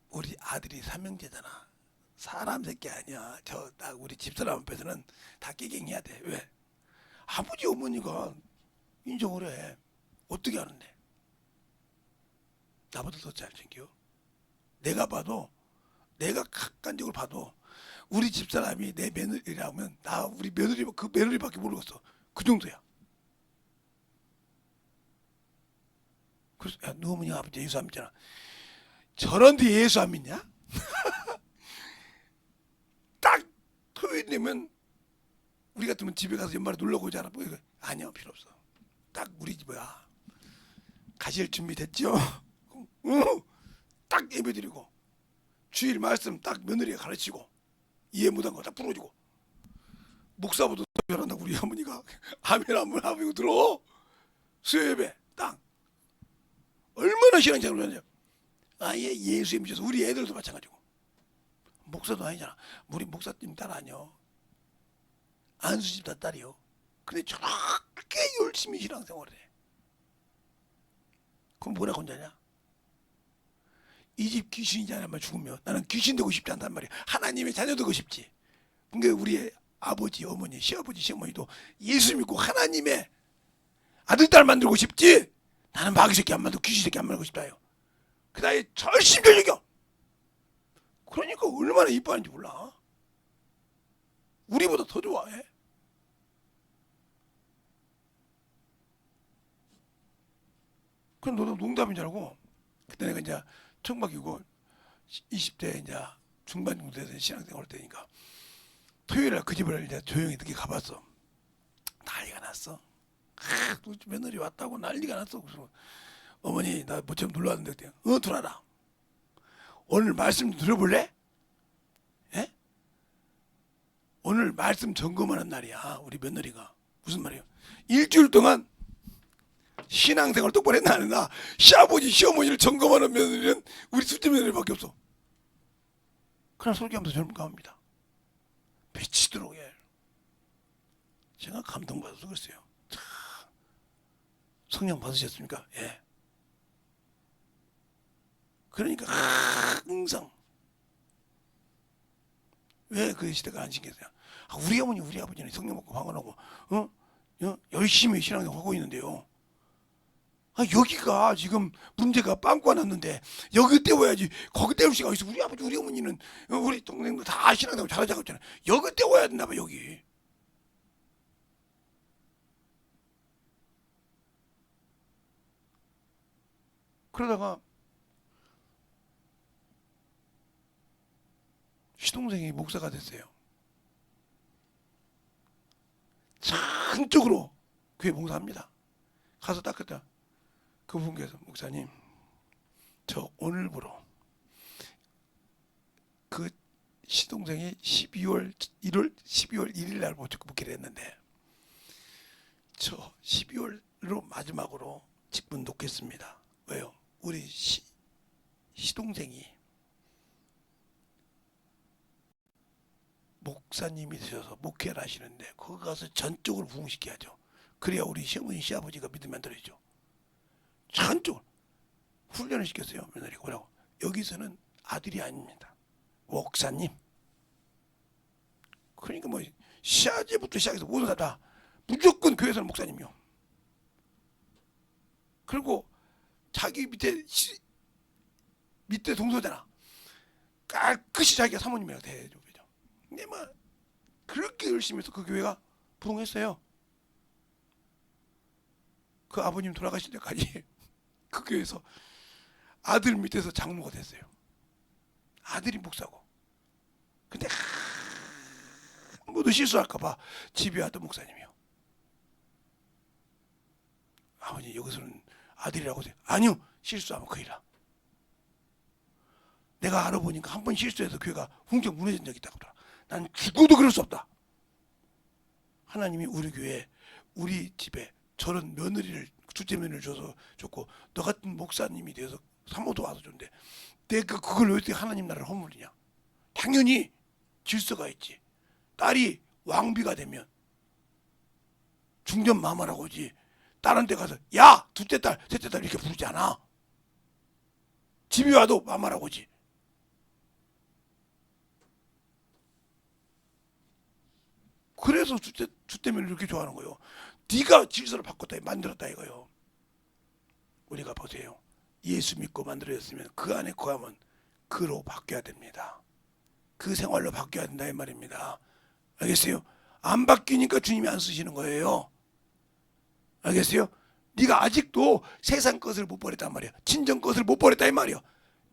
우리 아들이 삼형제잖아. 사람 새끼 아니야. 저 딱 우리 집사람 앞에서는 다 깨갱해야 돼. 왜? 아버지 어머니가 인정을 해. 어떻게 하는데? 나보다 더 잘 챙겨. 내가 봐도 내가 객관적으로 봐도 우리 집사람이 내 며느리라면 나 우리 며느리 그 며느리밖에 모르겠어. 그 정도야. 그래서 야, 너 어머니 아버지 예수 안 믿잖아. 저런데 예수 안 믿냐? 딱 토요일 되면 우리 같으면 집에 가서 연말에 놀러 오잖아. 뭐 이거 아니야 필요 없어. 딱 우리 집이야. 가실 준비 됐죠? 딱 예배드리고 주일 말씀 딱 며느리가 가르치고 이해 못한 거 딱 풀어주고 목사보다 잘한다 우리 어머니가 아멘 한번 하고 들어 수요 예배 딱 얼마나 신앙 잘 그러냐. 아예 예수에 미쳐서 우리 애들도 마찬가지고 목사도 아니잖아. 우리 목사님 딸 아니요. 안수집 딸이요. 근데 저렇게 열심히 신앙생활을 해. 그럼 뭐라고 혼자냐? 이 집 귀신이잖아. 죽으면 나는 귀신 되고 싶지 않단 말이야. 하나님의 자녀 되고 싶지. 그러니까 우리 아버지, 어머니, 시아버지, 시어머니도 예수 믿고 하나님의 아들, 딸 만들고 싶지. 나는 마귀 새끼 안 만들고 귀신 새끼 안 만들고 싶다요. 그 나이 절심절력이야. 그러니까 얼마나 이뻐하는지 몰라. 우리보다 더 좋아해. 그럼 너도 농담인 줄 알고 그때 내가 이제 청박이고 20대 이제 중반 정도 돼서 신앙생활 할 때니까 토요일에 그 집을 이제 조용히 늦게 가봤어. 난리가 났어. 며느리 왔다고 난리가 났어. 그래서 어머니 나 모처럼 놀러 왔는데 들어와라. 오늘 말씀 좀 들어볼래? 예? 오늘 말씀 점검하는 날이야. 우리 며느리가. 무슨 말이에요? 일주일 동안 신앙생활 똑바로 했나 안 했나 시아버지 시어머니를 점검하는 며느리는 우리 둘째 며느리밖에 없어. 그러나 설교하면서 절감합니다. 미치도록 해. 제가 감동받아서 그랬어요. 성령 받으셨습니까? 예. 그러니까 항상 왜 그 시대가 안 신기했어요? 우리 어머니 우리 아버지는 성령 받고 방언하고 열심히 신앙생활 하고 있는데요. 여기가 지금 문제가 빵꾸가 났는데 여기 때워야지. 거기 때울 시간 있어. 우리 아버지 우리 어머니는 우리 동생들 다 신앙생활 잘하자고 했잖아. 여기 때워야 된다 봐. 여기. 그러다가 시동생이 목사가 됐어요. 전적으로 교회 봉사합니다. 가서 딱 그때 그분께서 목사님 저 오늘부로 그 시동생이 12월 1일 날 목회를 했는데 저 12월로 마지막으로 직분 놓겠습니다. 왜요? 우리 시동생이 목사님이 되셔서 목회를 하시는데 거기 가서 전적으로 부흥시켜야죠. 그래야 우리 시어머니 시아버지가 믿음 만들어지죠. 전적으로 훈련을 시켰어요. 며느리가 뭐라고? 여기서는 아들이 아닙니다. 목사님. 그러니까 뭐 시아제부터 시작해서 모든 다 무조건 교회에서는 목사님이요. 그리고 자기 밑에 동서잖아. 깨끗이 자기가 사모님이라고 대해줘. 근데 막 그렇게 열심히 해서 그 교회가 부흥했어요. 그 아버님 돌아가실 때까지 그 교회에서 아들 밑에서 장로가 됐어요. 아들이 목사고. 근데 모두 실수할까봐 집요하던 목사님이요. 아버님 여기서는 아들이라고 해요. 아니요, 실수하면 큰일나. 내가 알아보니까 한 번 실수해서 교회가 훌쩍 무너진 적이 있다고 그러더라. 난 죽어도 그럴 수 없다. 하나님이 우리 교회, 우리 집에 저런 며느리를, 둘째 며느리를 줘서 좋고, 너 같은 목사님이 되어서 사모도 와서 좋은데 내가 그걸 왜 어떻게 하나님 나라를 허물이냐. 당연히 질서가 있지. 딸이 왕비가 되면 중전 마마라고 하지, 다른 데 가서 야 둘째 딸 셋째 딸 이렇게 부르지 않아. 집에 와도 마마라고 하지. 그래서 둘째 며느리 이렇게 좋아하는 거예요. 네가 질서를 바꿨다, 만들었다 이거요. 우리가 보세요. 예수 믿고 만들어졌으면 그 안에 거하면 그로 바뀌어야 됩니다. 그 생활로 바뀌어야 된다 이 말입니다. 알겠어요? 안 바뀌니까 주님이 안 쓰시는 거예요. 알겠어요? 네가 아직도 세상 것을 못 버렸단 말이야. 친정 것을 못 버렸다 이 말이야.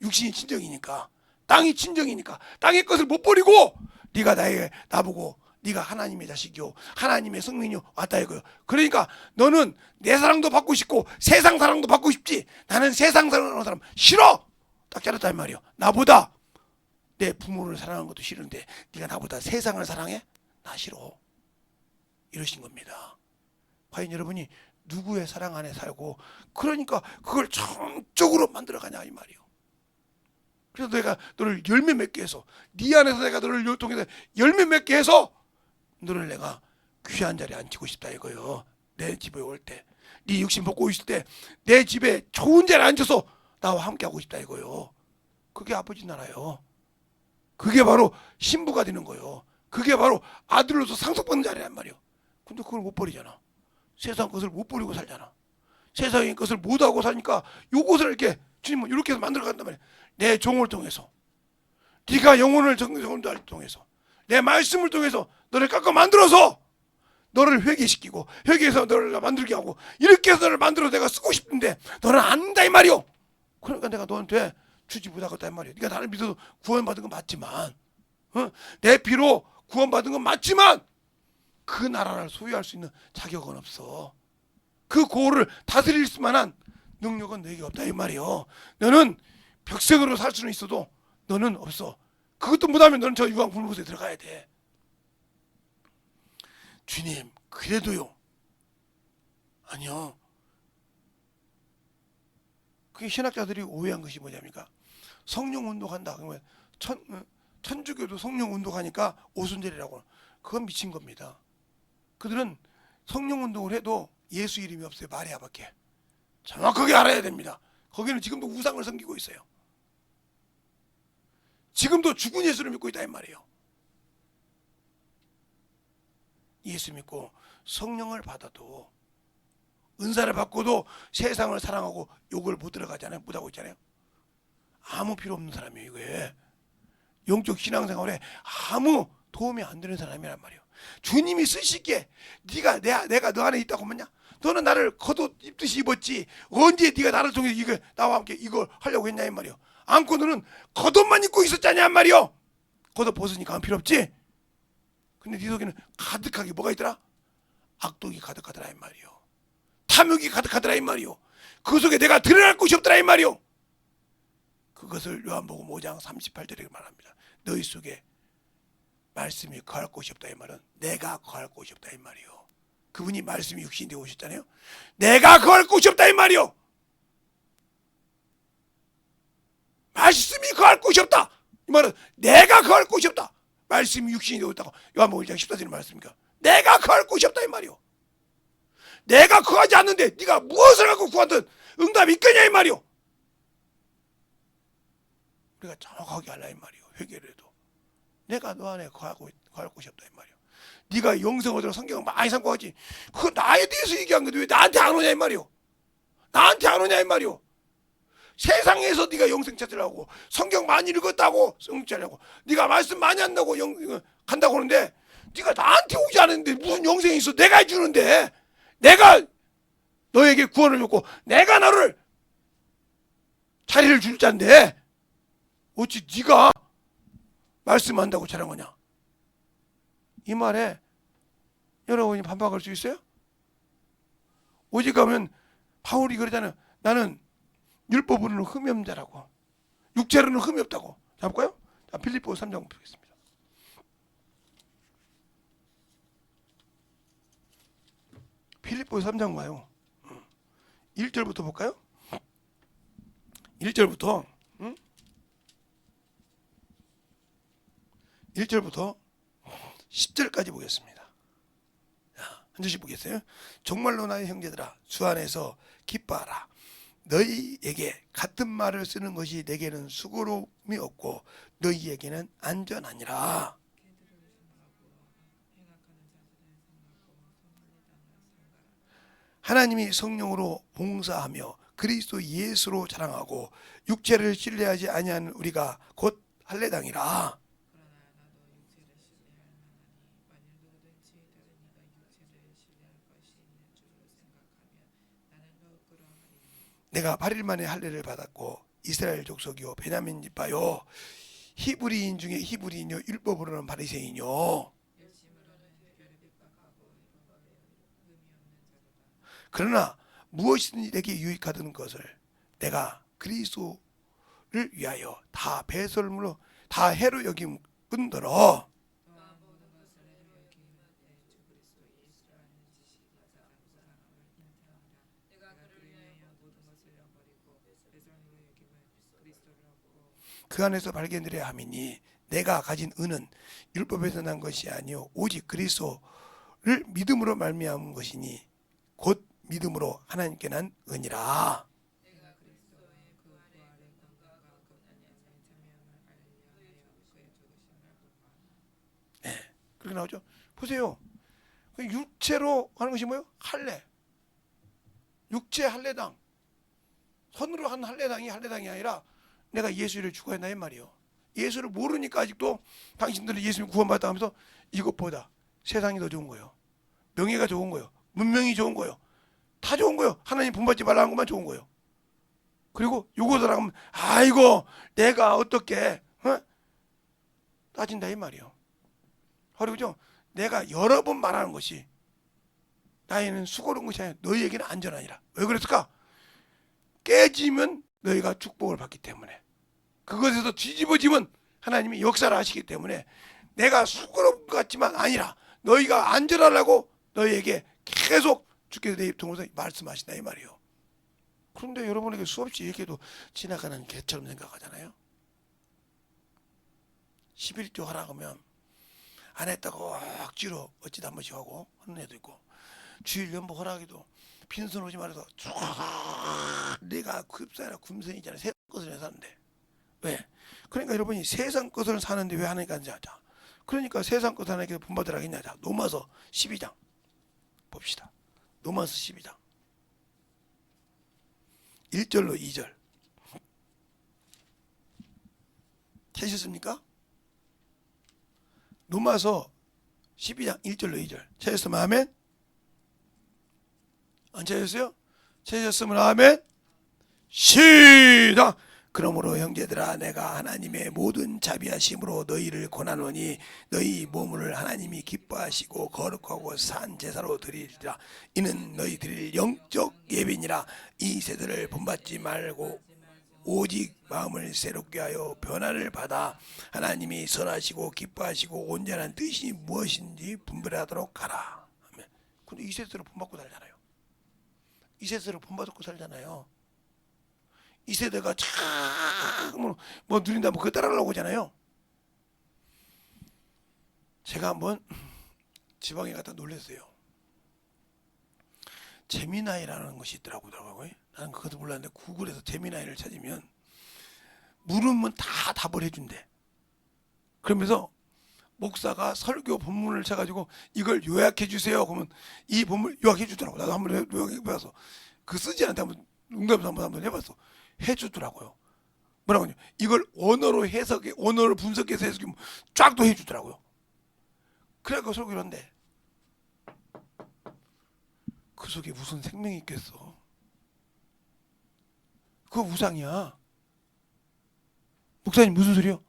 육신이 친정이니까, 땅이 친정이니까 땅의 것을 못 버리고 네가 나보고 네가 하나님의 자식이요, 하나님의 성민이요 왔다 이거요. 그러니까 너는 내 사랑도 받고 싶고 세상 사랑도 받고 싶지. 나는 세상 사랑하는 사람 싫어. 딱 잘랐다 이 말이야. 나보다 내 부모를 사랑하는 것도 싫은데 네가 나보다 세상을 사랑해? 나 싫어. 이러신 겁니다. 과연 여러분이 누구의 사랑 안에 살고, 그러니까 그걸 전적으로 만들어가냐 이 말이요. 그래서 내가 너를 열매 맺게 해서, 네 안에서 내가 너를 통해서 열매 맺게 해서 너를 내가 귀한 자리에 앉히고 싶다 이거요. 내 집에 올 때, 네 육신 벗고 있을 때 내 집에 좋은 자리에 앉아서 나와 함께 하고 싶다 이거요. 그게 아버지 나라요. 그게 바로 신부가 되는 거요. 그게 바로 아들로서 상속받는 자리란 말이요. 근데 그걸 못 버리잖아. 세상 것을 못 버리고 살잖아. 세상의 것을 못 하고 사니까 요것을 이렇게 주님은 이렇게 해서 만들어 간단 말이야. 내 종을 통해서, 네가 영혼을 정리할 통해서, 내 말씀을 통해서 너를 깎아 만들어서 너를 회개시키고, 회개해서 너를 만들게 하고, 이렇게 해서 너를 만들어 내가 쓰고 싶은데 너는 안 된다 이 말이요. 그러니까 내가 너한테 주지 못하겠다 이 말이야. 네가 나를 믿어서 구원받은 건 맞지만, 내 피로 구원받은 건 맞지만 그 나라를 소유할 수 있는 자격은 없어. 그 고를 다스릴 수만한 능력은 너에게 없다 이 말이요. 너는 벽색으로 살 수는 있어도 너는 없어. 그것도 못하면 너는 저 유황 붉은 곳에 들어가야 돼. 주님, 그래도요. 아니요. 그게 신학자들이 오해한 것이 뭐냐니까, 성령 운동한다 그러면 천주교도 성령 운동하니까 오순절이라고. 그건 미친 겁니다. 그들은 성령 운동을 해도 예수 이름이 없어요. 마리아밖에. 정확하게 알아야 됩니다. 거기는 지금도 우상을 섬기고 있어요. 지금도 죽은 예수를 믿고 있다 이 말이에요. 예수 믿고 성령을 받아도, 은사를 받고도 세상을 사랑하고 욕을 못 들어가잖아요. 못하고 있잖아요. 아무 필요 없는 사람이에요. 이거에 영적 신앙생활에 아무 도움이 안 되는 사람이란 말이에요. 주님이 쓰시기에 내가 너 안에 있다고 하면냐? 너는 나를 겉옷 입듯이 입었지 언제 네가 나를 통해서 이거 나와 함께 이걸 하려고 했냐 이 말이요. 안고 너는 겉옷만 입고 있었잖냐 이 말이요. 겉옷 벗으니까 필요 없지. 근데 네 속에는 가득하게 뭐가 있더라? 악독이 가득하더라 이 말이요. 탐욕이 가득하더라 이 말이요. 그 속에 내가 드러날 곳이 없더라 이 말이요. 그것을 요한복음 5장 38절에 말합니다. 너희 속에 말씀이 거할 곳이 없다 이 말은 내가 거할 곳이 없다 이 말이요. 그분이 말씀이 육신이 되어 오셨잖아요. 내가 거할 곳이 없다 이 말이요. 말씀이 거할 곳이 없다 이 말은 내가 거할 곳이 없다. 말씀이 육신이 되어 있다고 요한복음 1장 14절에 말씀입니까? 내가 거할 곳이 없다 이 말이요. 내가 거하지 않는데 네가 무엇을 하고 구하든 응답이 있겠냐 이 말이요. 우리가 정확하게 알라 이 말이요. 회개를 해도 내가 너 안에 거할 곳이 없다 이 말이요. 네가 영성 얻으러 성경을 많이 삼고 하지, 그거 나에 대해서 얘기한 건데 왜 나한테 안 오냐 이 말이요. 나한테 안 오냐 이 말이오. 세상에서 네가 영생 찾으려고 성경 많이 읽었다고 성경 찾으려고 네가 말씀 많이 한다고 간다고 하는데 네가 나한테 오지 않았는데 무슨 영생이 있어. 내가 해주는데, 내가 너에게 구원을 줬고 내가 너를 자리를 줄 자인데 어찌 네가 말씀한다고 자랑하냐. 이 말에 여러분이 반박할 수 있어요? 오직 가면 바울이 그러잖아요. 나는 율법으로는 흠이 없는 자라고, 육체로는 흠이 없다고. 자, 볼까요? 자, 빌립보서 3장 보겠습니다. 필립보서 3장 봐요. 1절부터 볼까요? 1절부터 1절부터 10절까지 보겠습니다. 자, 한 절씩 보겠어요. 정말로 나의 형제들아, 주 안에서 기뻐하라. 너희에게 같은 말을 쓰는 것이 내게는 수고로움이 없고 너희에게는 안전하니라. 하나님이 성령으로 봉사하며 그리스도 예수로 자랑하고 육체를 신뢰하지 아니하는 우리가 곧 할례당이라. 내가 8일 만에 할례를 받았고 이스라엘 족속이요 베냐민 집파요 히브리인 중에 히브리인요 율법으로는 바리새인요. 그러나 무엇이든지 내게 유익하던 것을 내가 그리스도를 위하여 다 배설물로 다 해로 여김뿐더러 그 안에서 발견되려 함이니 내가 가진 은은 율법에서 난 것이 아니요 오직 그리스도를 믿음으로 말미암은 것이니 곧 믿음으로 하나님께 난 은이라. 네, 그렇게 나오죠. 보세요. 육체로 하는 것이 뭐예요? 할례. 육체 할례당. 손으로 한 할례당이 할례당이 아니라 내가 예수를 추구한다 이 말이요. 예수를 모르니까 아직도 당신들은 예수님 구원받다 하면서 이것보다 세상이 더 좋은 거예요. 명예가 좋은 거예요. 문명이 좋은 거예요. 다 좋은 거예요. 하나님 본받지 말라는 것만 좋은 거예요. 그리고 요거들 하면 아이고 내가 어떻게 따진다 이 말이요. 그리고죠 내가 여러 번 말하는 것이 나에는 수고로운 것이 아니라 너희에게는 안전하니라. 왜 그랬을까? 깨지면 너희가 축복을 받기 때문에, 그것에서 뒤집어지면 하나님이 역사를 하시기 때문에 내가 수고로운 것 같지만 아니라 너희가 안전하라고 너희에게 계속 주께서 내 입 통해서 말씀하신다 이 말이에요. 그런데 여러분에게 수없이 얘기해도 지나가는 개처럼 생각하잖아요. 11조 하라 그러면 안 했다고 억지로 어찌다 한 번씩 하고 하는 애도 있고, 주일 연복 하라기도 빈손 오지 말아서 내가 급사라 금선이잖아. 세상 것을 사는데 왜? 그러니까 여러분이 세상 것을 사는데 왜 하나님께 안 자자? 그러니까 세상 것 하나님께 본받으라 했냐? 자, 로마서 12장 봅시다. 로마서 12장 1절로 2절 찾으셨습니까? 로마서 12장 1절로 2절 찾으셨으면 아멘? 안 찾으셨어요? 찾으셨으면 아멘? 시작! 그러므로 형제들아 내가 하나님의 모든 자비하심으로 너희를 권하노니 너희 몸을 하나님이 기뻐하시고 거룩하고 산 제사로 드리리라. 이는 너희 드릴 영적 예배니라. 이 세대를 본받지 말고 오직 마음을 새롭게 하여 변화를 받아 하나님이 선하시고 기뻐하시고 온전한 뜻이 무엇인지 분별하도록 하라. 근데 이 세대로 본받고 살잖아요. 이 세대로 본받고 살잖아요. 이 세대가 참 뭐 누린다 뭐 그거 따라하려고 하잖아요. 제가 한번 지방에 갔다 놀랐어요. 제미나이라는 것이 있더라고요. 나는 그것도 몰랐는데 구글에서 제미나이를 찾으면 물으면 다 답을 해준대. 그러면서 목사가 설교 본문을 쳐가지고 이걸 요약해 주세요. 그러면 이 본문 요약해 주더라고. 나도 한번 요약해 봐서 그 쓰지 않다 한번 농담 한번 해봤어. 해주더라고요. 뭐라고 하냐? 이걸 언어로 해석해, 언어를 분석해서 해석하면 쫙도 해주더라고요. 그래갖고 설교를 한대. 그 속에 무슨 생명이 있겠어? 그거 우상이야. 목사님 무슨 소리요?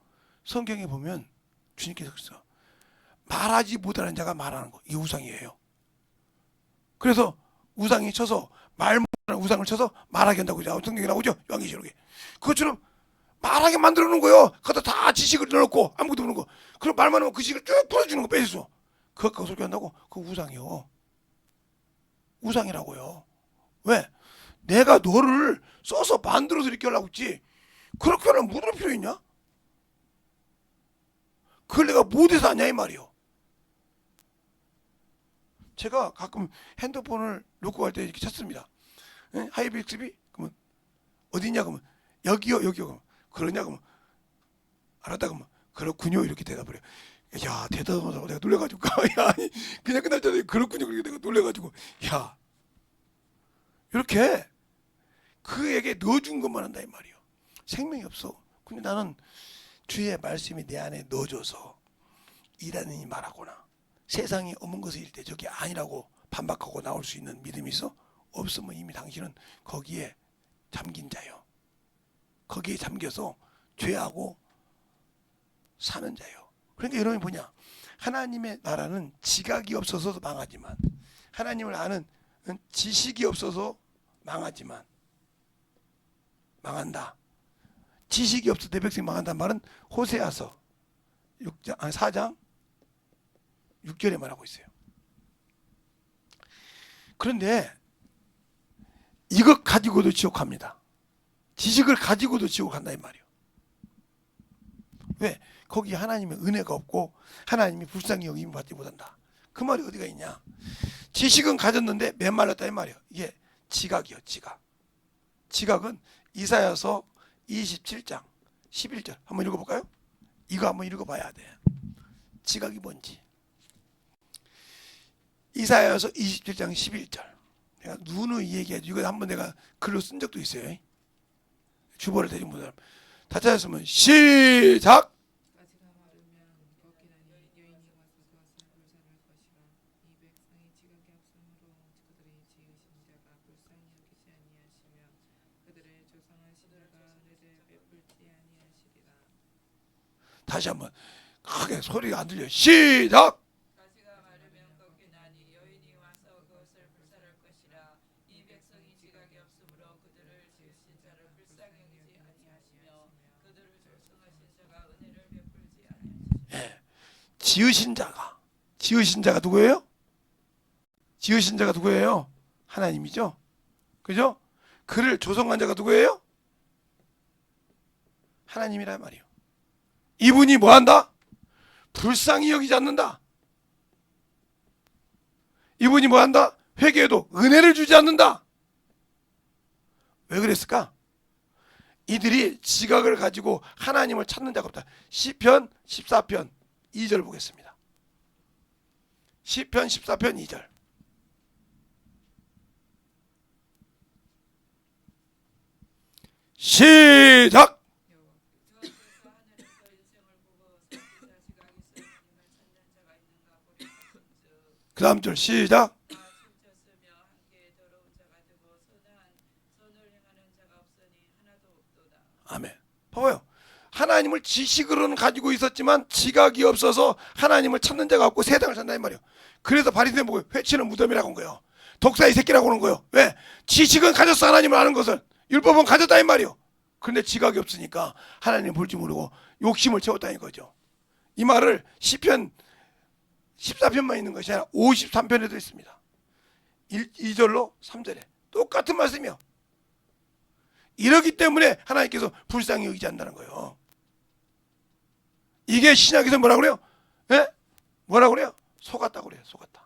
성경에 보면 주님께서 그랬어. 말하지 못하는 자가 말하는 거. 이게 우상이에요. 그래서 우상이 쳐서 말 못하는 우상을 쳐서 말하게 한다고 성경에 나오죠? 요한계시록에. 그것처럼 말하게 만들어 놓은 거예요. 거기다 다 지식을 넣어놓고 아무것도 모르는 거. 그럼 말만 하면 그 지식을 쭉 풀어주는 거 빼줬어. 그거 갖고 설교한다고? 그거 우상이요. 우상이라고요. 왜? 내가 너를 써서 만들어서 이렇게 하려고 했지. 그렇게 하려면 묻을 필요 있냐? 그걸 내가 못해서 하냐 이 말이요. 제가 가끔 핸드폰을 놓고 갈 때 이렇게 찾습니다. 하이빅스비? 그러면 어디냐? 그러면 여기요. 그러면 그러냐? 그러면 알았다. 그러면 그렇군요. 이렇게 대답을 해요. 야, 대답하다고 내가 놀래가지고 야, 그냥 끝날 그렇군요. 그렇게 내가 놀래가지고 야, 이렇게 그에게 넣어준 것만 한다 이 말이요. 생명이 없어. 근데 나는 주의 말씀이 내 안에 넣어줘서 일하는 이 말하거나 세상에 없는 것을 일 때 저게 아니라고 반박하고 나올 수 있는 믿음이 있어? 없으면 이미 당신은 거기에 잠긴 자요. 거기에 잠겨서 죄하고 사는 자요. 그러니까 여러분이 뭐냐? 하나님의 나라는 지각이 없어서 망하지만 하나님을 아는 지식이 없어서 망하지만 망한다. 지식이 없어 내 백성이 망한다는 말은 호세아서 4장 6절에 말하고 있어요. 그런데 이것 가지고도 지옥 갑니다. 지식을 가지고도 지옥 간다 이 말이에요. 왜? 거기 하나님의 은혜가 없고 하나님이 불쌍히 여김을 받지 못한다. 그 말이 어디가 있냐? 지식은 가졌는데 메말랐다 이 말이에요. 이게 지각이요. 지각은 이사야서 27장 11절 한번 읽어볼까요? 이거 한번 읽어봐야 돼. 지각이 뭔지. 이사야서 27장 11절. 내가 누누이 얘기하지. 이거 한번 내가 글로 쓴 적도 있어요. 주보를 대신 못 사람. 다 찾았으면 시작. 가지가 마르면 걷기나니 여인이 와서 그것을 불살할 것이라. 이 백성이 지각이 없으므로 그들이 지으신 자가 불쌍히 여기지 아니하시며 그들의 조상하신 자가 은혜를 베풀지 아니하시리라. 다시 한번 크게 소리가 안 들려. 시작. 가지가 마르면 걷기나니 여인이 와서 그것을 불살할 것이라. 이 백성이 지각이 없으므로 그들을 지으신 자를 불쌍히 여기지 아니하시며 그들을 조성하신 자가 은혜를 베풀지 아니하시리라. 예. 지으신 자가 누구예요? 지으신 자가 누구예요? 하나님이죠. 그죠? 그를 조성한 자가 누구예요? 하나님이란 말이에요. 이분이 뭐 한다? 불쌍히 여기지 않는다. 이분이 뭐 한다? 회개해도 은혜를 주지 않는다. 왜 그랬을까? 이들이 지각을 가지고 하나님을 찾는 자가 없다. 시편 14편 2절 보겠습니다. 시편 14편 2절. 시작. 주께서 하늘에서 인생을 보고 살피자 지각이 있으니 님을 찾는 자가 있는가 보려 하신즉 그 다음 절 시작. 다 치우쳤으며 함께 더러운 자가 되고 선을 행하는 자가 없으니 하나도 없도다. 아멘. 봐봐요. 하나님을 지식으로는 가지고 있었지만 지각이 없어서 하나님을 찾는 자가 없고 세상을 산다 이 말이에요. 그래서 바리새인 보고 회치는 무덤이라고 한 거예요. 독사의 새끼라고 하는 거예요. 왜? 지식은 가졌어. 하나님을 아는 것을. 율법은 가졌다 이 말이에요. 그런데 지각이 없으니까 하나님 볼지 모르고 욕심을 채웠다는 거죠. 이 말을 시편 14편만 있는 것이 아니라 53편에도 있습니다. 2절로 3절에 똑같은 말씀이요. 이러기 때문에 하나님께서 불쌍히 여기지 않는다는 거예요. 이게 신약에서 뭐라고 그래요? 예? 뭐라고 그래요? 속았다고 그래요. 속았다.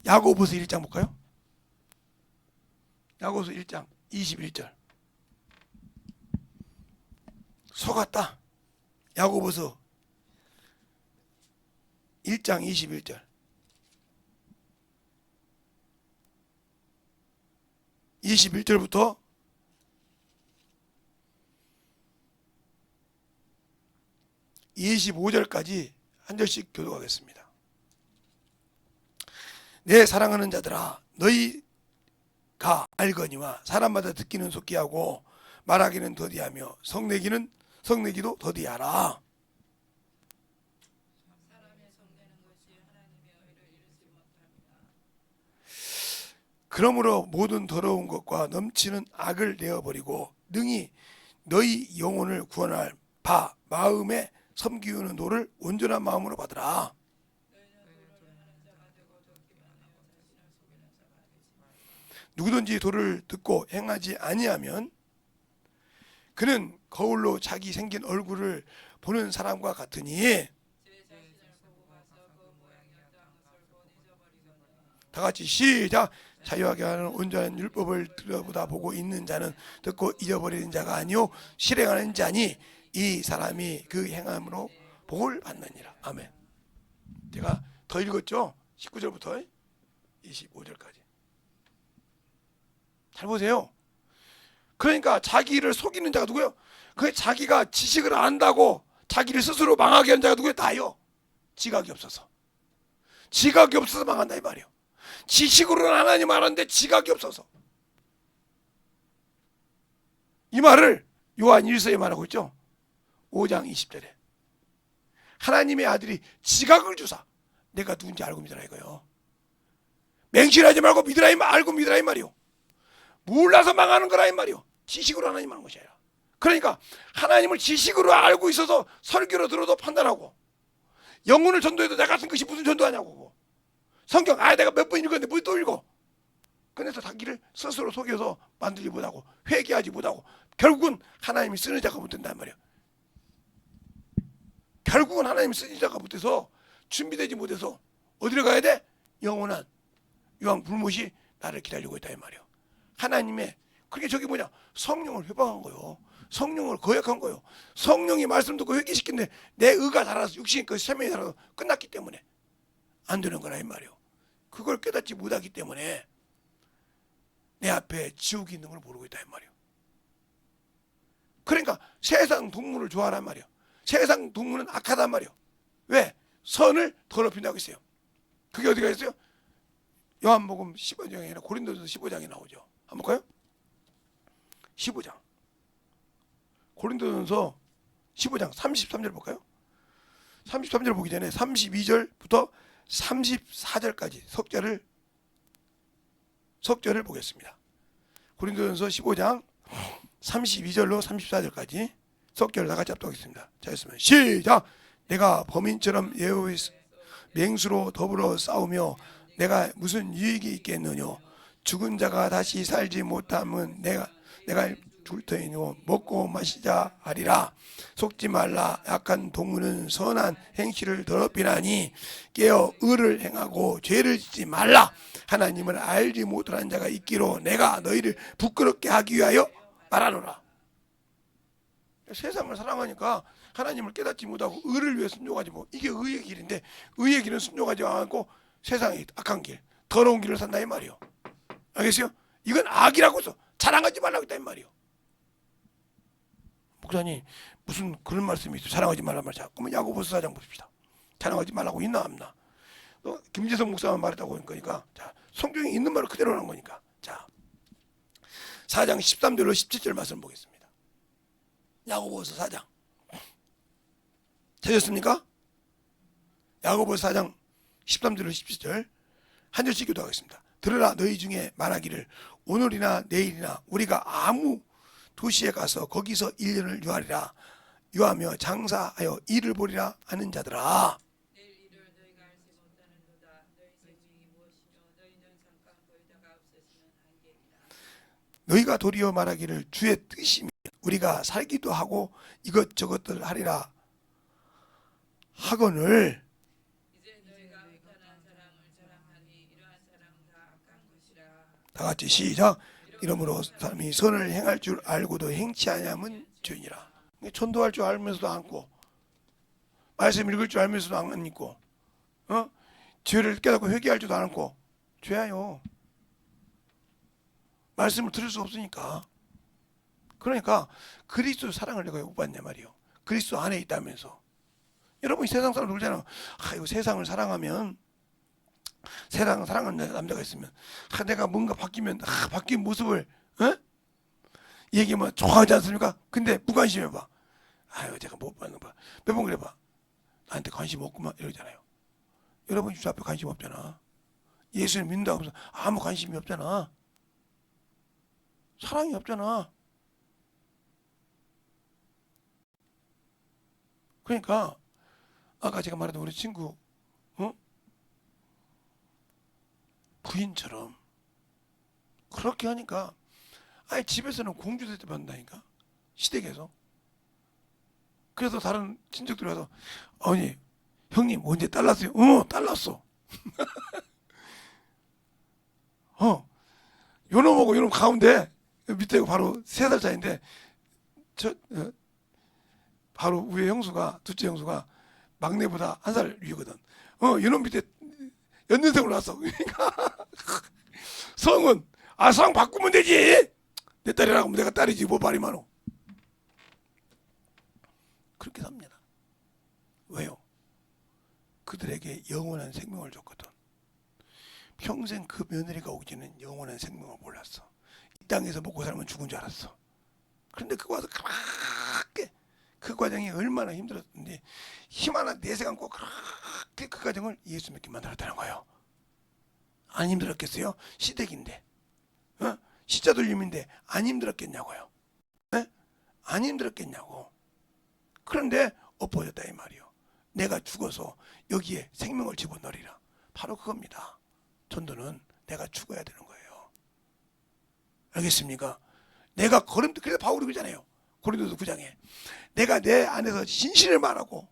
야고보서 1장 볼까요? 야고보서 1장 21절. 속았다. 야고보서 1장 21절. 21절부터 25절까지 한 절씩 교독하겠습니다. 내 사랑하는 자들아, 너희가 알거니와 사람마다 듣기는 속히 하고 말하기는 더디하며 성내기도 더디하라. 사람의 성내는 것이 하나님의 의를 이루지 못합니다. 그러므로 모든 더러운 것과 넘치는 악을 내어버리고 능히 너희 영혼을 구원할 바 마음에 섬기우는 도를 온전한 마음으로 받으라. 누구든지 도를 듣고 행하지 아니하면 그는 거울로 자기 생긴 얼굴을 보는 사람과 같으니. 제 자신을 보고 봐서 그 모양이었다는 것을 못 잊어버리거든요. 다 같이 시작. 자유하게 하는 온전한 율법을 들여보다 보고 있는 자는 듣고 잊어버리는 자가 아니요 실행하는 자니 이 사람이 그 행함으로 복을 받느니라. 아멘. 제가 더 읽었죠? 19절부터 25절까지. 잘 보세요. 그러니까 자기를 속이는 자가 누구예요? 그 자기가 지식을 안다고 자기를 스스로 망하게 하는 자가 누구예요? 나요. 지각이 없어서. 지각이 없어서 망한다 이 말이에요. 지식으로는 하나님 알았는데 지각이 없어서. 이 말을 요한 1서에 말하고 있죠. 5장 20절에 하나님의 아들이 지각을 주사 내가 누군지 알고 믿으라 이거요. 맹신하지 말고 믿으라 알고 믿으라 이 말이요. 몰라서 망하는 거라 이 말이요. 지식으로 하나님 하는 것이 아니라. 그러니까 하나님을 지식으로 알고 있어서 설교로 들어도 판단하고 영혼을 전도해도 나 같은 것이 무슨 전도하냐고. 성경 내가 몇 번 읽었는데 뭐 또 읽어. 그래서 자기를 스스로 속여서 만들지 못하고 회개하지 못하고 결국은 하나님이 쓰는 자가 못 된단 말이야. 결국은 하나님이 쓰는 자가 못돼서 준비되지 못해서 어디로 가야 돼? 영원한 유황 불못이 나를 기다리고 있다 이 말이야. 하나님의 그게 저기 뭐냐? 성령을 회방한 거요. 성령을 거역한 거요. 성령이 말씀 듣고 회개시키는데 내 의가 달아서 육신이 그 세명이 달아서 끝났기 때문에 안 되는 거라 이 말이요. 그걸 깨닫지 못하기 때문에 내 앞에 지옥이 있는 걸 모르고 있다 이 말이요. 그러니까 세상 동물을 좋아하란 말이요. 세상 동물은 악하단 말이요. 왜? 선을 더럽힌다고 했어요. 그게 어디가 있어요? 요한복음 15장이 아니라 고린도전서 15장에 나오죠. 한번 볼까요? 15장 고린도전서 15장 33절 볼까요? 33절 보기 전에 32절부터 34절까지 석절을 보겠습니다. 고린도전서 15장 32절로 34절까지 석절 다 같이 합독하겠습니다. 자, 했으면 시작. 내가 범인처럼 여호와의 맹수로 더불어 싸우며 내가 무슨 유익이 있겠느냐. 죽은 자가 다시 살지 못하면 내가 죽을 터이뇨. 먹고 마시자 하리라. 속지 말라. 약한 동무는 선한 행실을 더럽히나니 깨어 의를 행하고 죄를 짓지 말라. 하나님을 알지 못하는 자가 있기로 내가 너희를 부끄럽게 하기 위하여 말하노라. 세상을 사랑하니까 하나님을 깨닫지 못하고 의를 위해 순종하지 못. 이게 의의 길인데 의의 길은 순종하지 않고 세상의 악한 길, 더러운 길을 산다 이 말이요. 알겠어요? 이건 악이라고 해서 자랑하지 말라고 했다 이 말이요. 목사님 무슨 그런 말씀이 있어? 자랑하지 말란 말이야. 그러면 야고보서 4장 보십시다. 자랑하지 말라고 있나 없나? 또 김재성 목사만 말했다고 한 거니까 자 성경에 있는 말을 그대로 한 거니까 자 4장 13절로 17절 말씀 보겠습니다. 야고보서 4장 찾았습니까? 야고보서 4장 13절로 17절 한 절씩 교도하겠습니다. 들으라 너희 중에 말하기를 오늘이나 내일이나 우리가 아무 도시에 가서 거기서 1년을 유하리라. 유하며 장사하여 일을 보리라 하는 자들아. 내일 일을 너희가 알지 못하는도다. 너희 생명이 무엇이며 너희는 잠깐 보이다가 없어지는 한계이라. 너희가 도리어 말하기를 주의 뜻이면 우리가 살기도 하고 이것저것들 하리라 하거늘. 이제 너희가 허탄한 사랑을 자랑하니 이러한 사랑은 다 악한 것이라. 다 같이 시작. 이러므로 사람이 선을 행할 줄 알고도 행치 아니하면 죄니라. 전도할 줄 알면서도 않고 말씀 읽을 줄 알면서도 안 읽고 죄를 깨닫고 회개할 줄도 않고 죄야요. 말씀을 들을 수 없으니까. 그러니까 그리스도 사랑을 내가 못 받냐 말이요. 그리스도 안에 있다면서. 여러분 세상 사람 그러잖아. 이거 세상을 사랑하면, 세상 사랑하는 남자가 있으면 내가 뭔가 바뀌면 바뀐 모습을 얘기하면 좋아하지 않습니까? 근데 무관심해봐. 제가 못 받는 봐. 몇 번 그래봐. 나한테 관심 없구만 이러잖아요. 여러분 주 앞에 관심 없잖아. 예수를 믿는다고 해서 아무 관심이 없잖아. 사랑이 없잖아. 그러니까 아까 제가 말했던 우리 친구 부인처럼 그렇게 하니까 집에서는 공주대접 받는다니까. 시댁에서. 그래서 다른 친척들이 와서 아니 형님 언제 딸 났어요? 딸 났어. 요놈하고 요놈 가운데 밑에 바로 3살 차인데 바로 위에 형수가 둘째 형수가 막내보다 1살 위거든. 요놈 밑에 연년생으로 왔어. 그러니까 성은 성 바꾸면 되지. 내 딸이라고 하면 내가 딸이지 뭐 말이 많어. 그렇게 삽니다. 왜요? 그들에게 영원한 생명을 줬거든. 평생 그 며느리가 오기는 영원한 생명을 몰랐어. 이 땅에서 먹고 살면 죽은 줄 알았어. 그런데 그거 와서 그렇게 그 과정이 얼마나 힘들었는지 힘 하나 내세감고 그렇게 그 과정을 예수 믿게 만들었다는 거예요. 안 힘들었겠어요? 시댁인데 시자 돌림인데 안 힘들었겠냐고요. 안 힘들었겠냐고. 그런데 엎어졌다 이 말이요. 내가 죽어서 여기에 생명을 집어넣으리라. 바로 그겁니다. 전도는 내가 죽어야 되는 거예요. 알겠습니까? 내가 그래서 바울이 그러잖아요. 고린도서 9장에 내가 내 안에서 진실을 말하고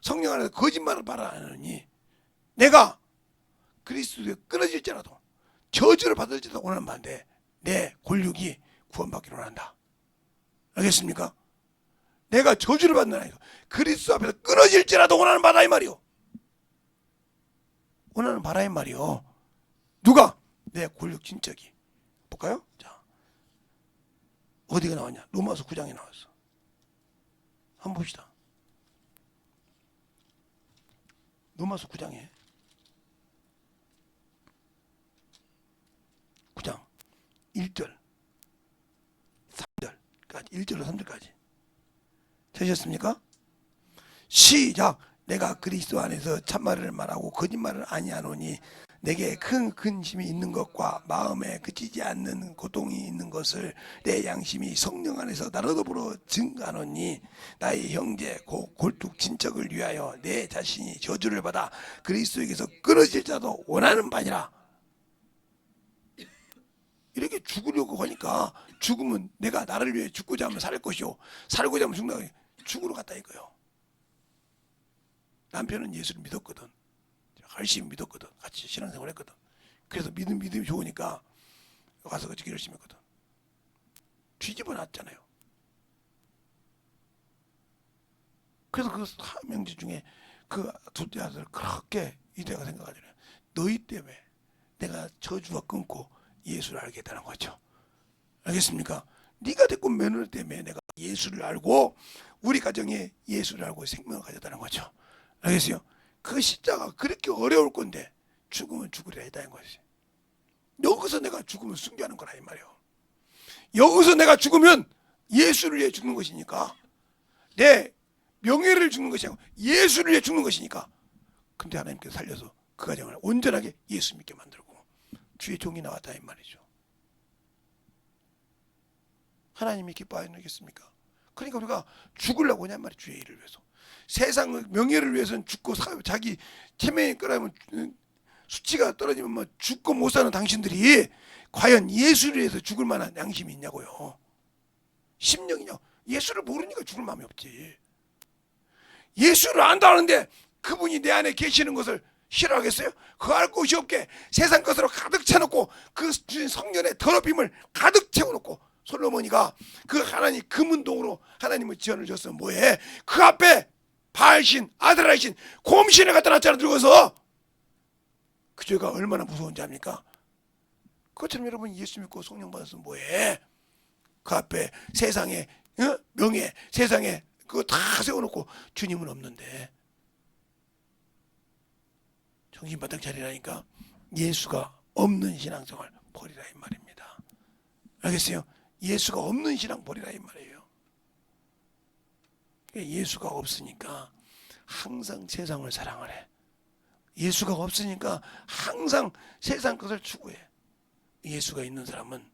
성령 안에서 거짓말을 말 안 하느니 내가 그리스도에 끊어질지라도 저주를 받을지라도 원하는 바인데 내 골육이 구원받기를 원한다. 알겠습니까? 내가 저주를 받는 아니고 그리스도 앞에서 끊어질지라도 원하는 바다 이 말이요. 원하는 바라 이 말이요. 누가? 내 골육 진적이. 볼까요? 자, 어디가 나왔냐? 로마서 9장에 나왔어. 한번 봅시다. 로마서 9장에 9장 1절 3절까지 1절로 3절까지 되셨습니까? 시작. 내가 그리스도 안에서 참말을 말하고 거짓말을 아니하노니 내게 큰 근심이 있는 것과 마음에 그치지 않는 고통이 있는 것을 내 양심이 성령 안에서 나로 더불어 증가하노니 나의 형제 곧 골뚝 친척을 위하여 내 자신이 저주를 받아 그리스도에게서 끊어질 자도 원하는 바니라. 이렇게 죽으려고 하니까 죽으면 내가 나를 위해 죽고자 하면 살 것이요 살고자 하면 죽는다. 죽으러 갔다 이거요. 남편은 예수를 믿었거든. 열심히 믿었거든. 같이 신앙생활 했거든. 그래서 믿음이 좋으니까 와서 그렇게 열심히 했거든. 뒤집어 놨잖아요. 그래서 그 4명지 중에 그 둘째 아들 그렇게 이대가 생각하잖아요. 너희 때문에 내가 저주가 끊고 예수를 알겠다는 거죠. 알겠습니까? 네가 데리고 온 며느리 때문에 내가 예수를 알고 우리 가정에 예수를 알고 생명을 가졌다는 거죠. 알겠어요? 그 십자가 그렇게 어려울 건데 죽으면 죽으려 했다는 것이. 여기서 내가 죽으면 순교하는 거라 이 말이에요. 여기서 내가 죽으면 예수를 위해 죽는 것이니까 내 명예를 죽는 것이 아니고 예수를 위해 죽는 것이니까. 근데 하나님께서 살려서 그 가정을 온전하게 예수 믿게 만들고 주의 종이 나왔다 이 말이죠. 하나님이 기뻐하시겠습니까? 그러니까 우리가 죽으려고 하냐 말이에요. 주의 일을 위해서. 세상의 명예를 위해서는 죽고 자기 체면이 끌어면 수치가 떨어지면 뭐 죽고 못 사는 당신들이 과연 예수를 위해서 죽을 만한 양심이 있냐고요. 심령이냐. 예수를 모르니까 죽을 마음이 없지. 예수를 안다는데 그분이 내 안에 계시는 것을 싫어하겠어요? 그거 알 곳이 없게 세상 것으로 가득 채놓고 그 성전의 더럽힘을 가득 채워놓고 솔로몬이가 그 하나님 금은동으로 하나님의 지원을 줬으면 뭐해? 그 앞에 바알신 아드라이신 곰신을 갖다 놨잖아. 들고서 그 죄가 얼마나 무서운지 압니까? 그것처럼 여러분 예수 믿고 성령 받아서 뭐해? 그 앞에 세상에 명예, 세상에 그거 다 세워놓고 주님은 없는데 정신 바짝 차리라니까. 예수가 없는 신앙생활 버리라 이 말입니다. 알겠어요? 예수가 없는 신앙 버리라 이 말이에요. 예수가 없으니까 항상 세상을 사랑하래. 예수가 없으니까 항상 세상 것을 추구해. 예수가 있는 사람은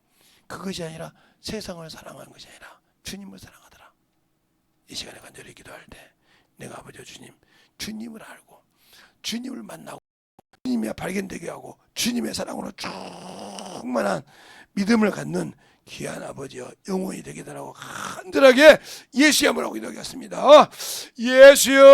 그것이 아니라 세상을 사랑하는 것이 아니라 주님을 사랑하더라. 이 시간에 간절히 기도할 때 내가 아버지 주님, 주님을 알고 주님을 만나고 주님이 발견되게 하고 주님의 사랑으로 충만한 믿음을 갖는 귀한 아버지여 영원히 되게 달라고 간절하게 예수의 이름으로 기도하겠습니다. 예수여.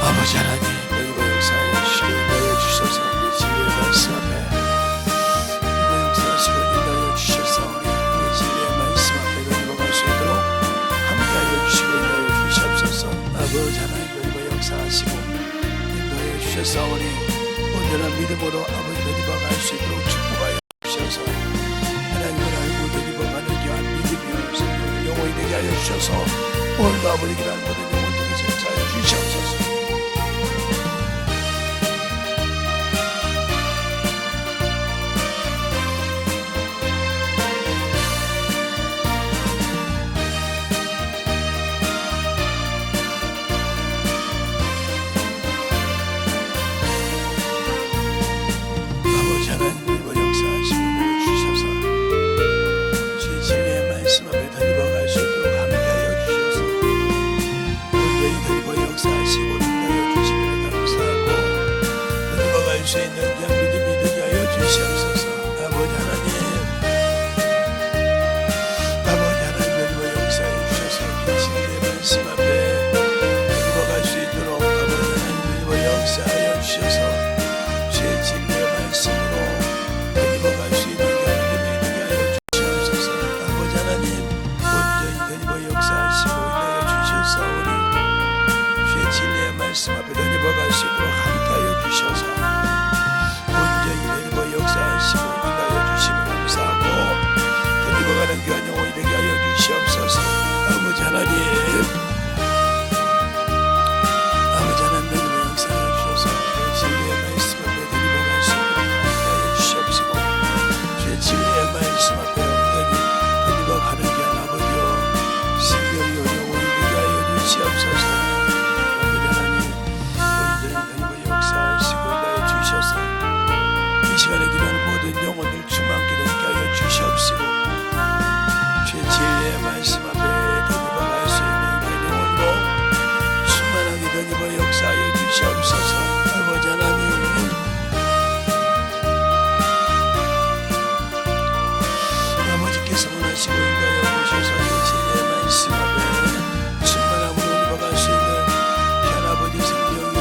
아버지 하나님, 여기가 역사하여 주시고 인도하여 주셔서 우리 진리의 말씀 앞에 여기가 역사하시고 인도하여 주셔서 우리 진리의 말씀 앞에 넘어갈 수 있도록 함께하여 주시고 인도하여 주시옵소서. 아버지 하나님, 여기가 역사하시고 인도하여 주셔서 우리 온전한 믿음으로 아버지 넘어갈 수 있도록 축복하여 주셔서 하나님을 알고 넘어가는 귀한 믿음이여 영원히 되게 하여 주셔서 오늘도 아버지 기도하는 모든 영혼 통해서 역사하여 주시옵소서. 수 있는 귀한 믿음이 되게 하여 주시옵소서. 아버지 하나님, 여기와 역사해 주셔서 진리의 말씀 앞에 넘어갈 수 있도록 아버지 하나님 여기와 역사하여 주셔서 주의 진리의 말씀으로 넘어갈 수 있는 귀한 믿음이 되게 하여 주시옵소서. 아버지 하나님, 온전히 넘어 역사하시고 인하여 주셨사오니 주의 진리의 말씀 앞에 넘어갈 수 있도록 함께하여 주셔서 역사하시고 인하여 주시면 감사하고 던져가는 귀한 영혼이 되게 하여 주시옵소서. 아버지 하나님 너희가 역사하여 주셔서 진리의 말씀 앞에 던져갈 수 있도록 하여 주시옵시고 주의 진리의 말씀 앞에 던져가는 귀한 아버지여 신령이 영혼이 되게 하여 주시옵소서. 아버지 하나님 온전히 너희가 역사하시고 인하여 주셔서 이 시간에 기도하는 모든 영혼들 충만케 되게 하여 주시옵시고 주의 진리의 말씀 앞에 던져갈 수 있는 그 영혼으로 충만하게 던져 역사하여 주시옵소서. 아버지 하나님 아버지께서 원하시고 인도하여 주셔서 이 진리의 말씀 앞에 충만함으로 던져갈 수 있는 귀한 아버지 생명으로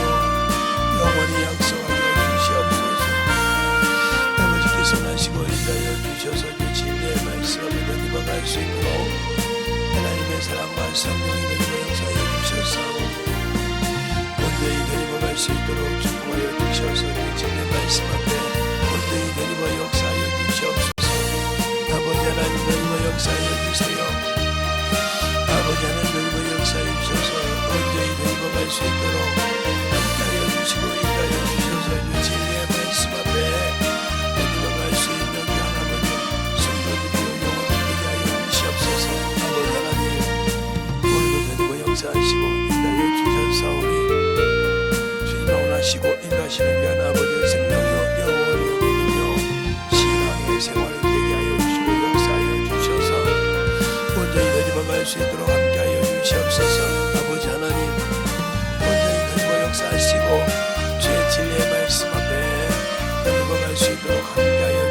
영원히 약속하여 주시옵소서. 선하시고 인도하여 주셔서 그 진리의 말씀 앞에 던져갈 수 있도록 하나님의 사랑과 성령이 던져 역사하여 주셔서 온전히 던져갈 수 있도록 축복하여 주셔서 그 진리의 말씀 앞에 온전히 던져 역사하여 주시옵소서. 아버지 하나님 던져 역사하여 주세요. 아버지 하나님 던져 역사하여 주셔서 온전히 던져갈 수 있도록 함께하여 주시고 인도하여 주셔서 그 진리의 말씀 앞에 수 있는 귀한 아버지 성도들이여 영원히 되게 하여 주시옵소서. 아버지 하나님 오늘도 던지고 역사하시고 인도하여 주셨사오니 주님이 원하시고 인도하시는 귀한 아버지의 생명이요 영원히 믿으며 신앙의 생활을 되게 하여 주시고 역사하여 주셔서 온전히 던져갈 수 있도록 함께하여 주시옵소서. 아버지 하나님 온전히 던지고 역사하시고 주의 진리의 말씀 앞에 던져갈 수 있도록 함께하여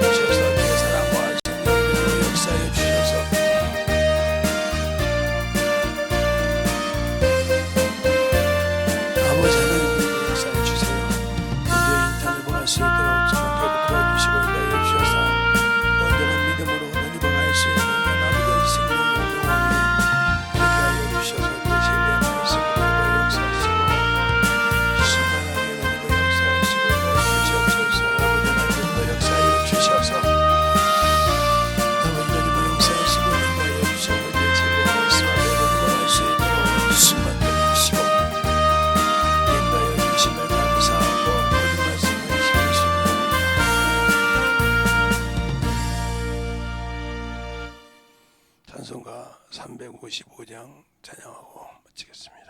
55장 찬양하고 마치겠습니다.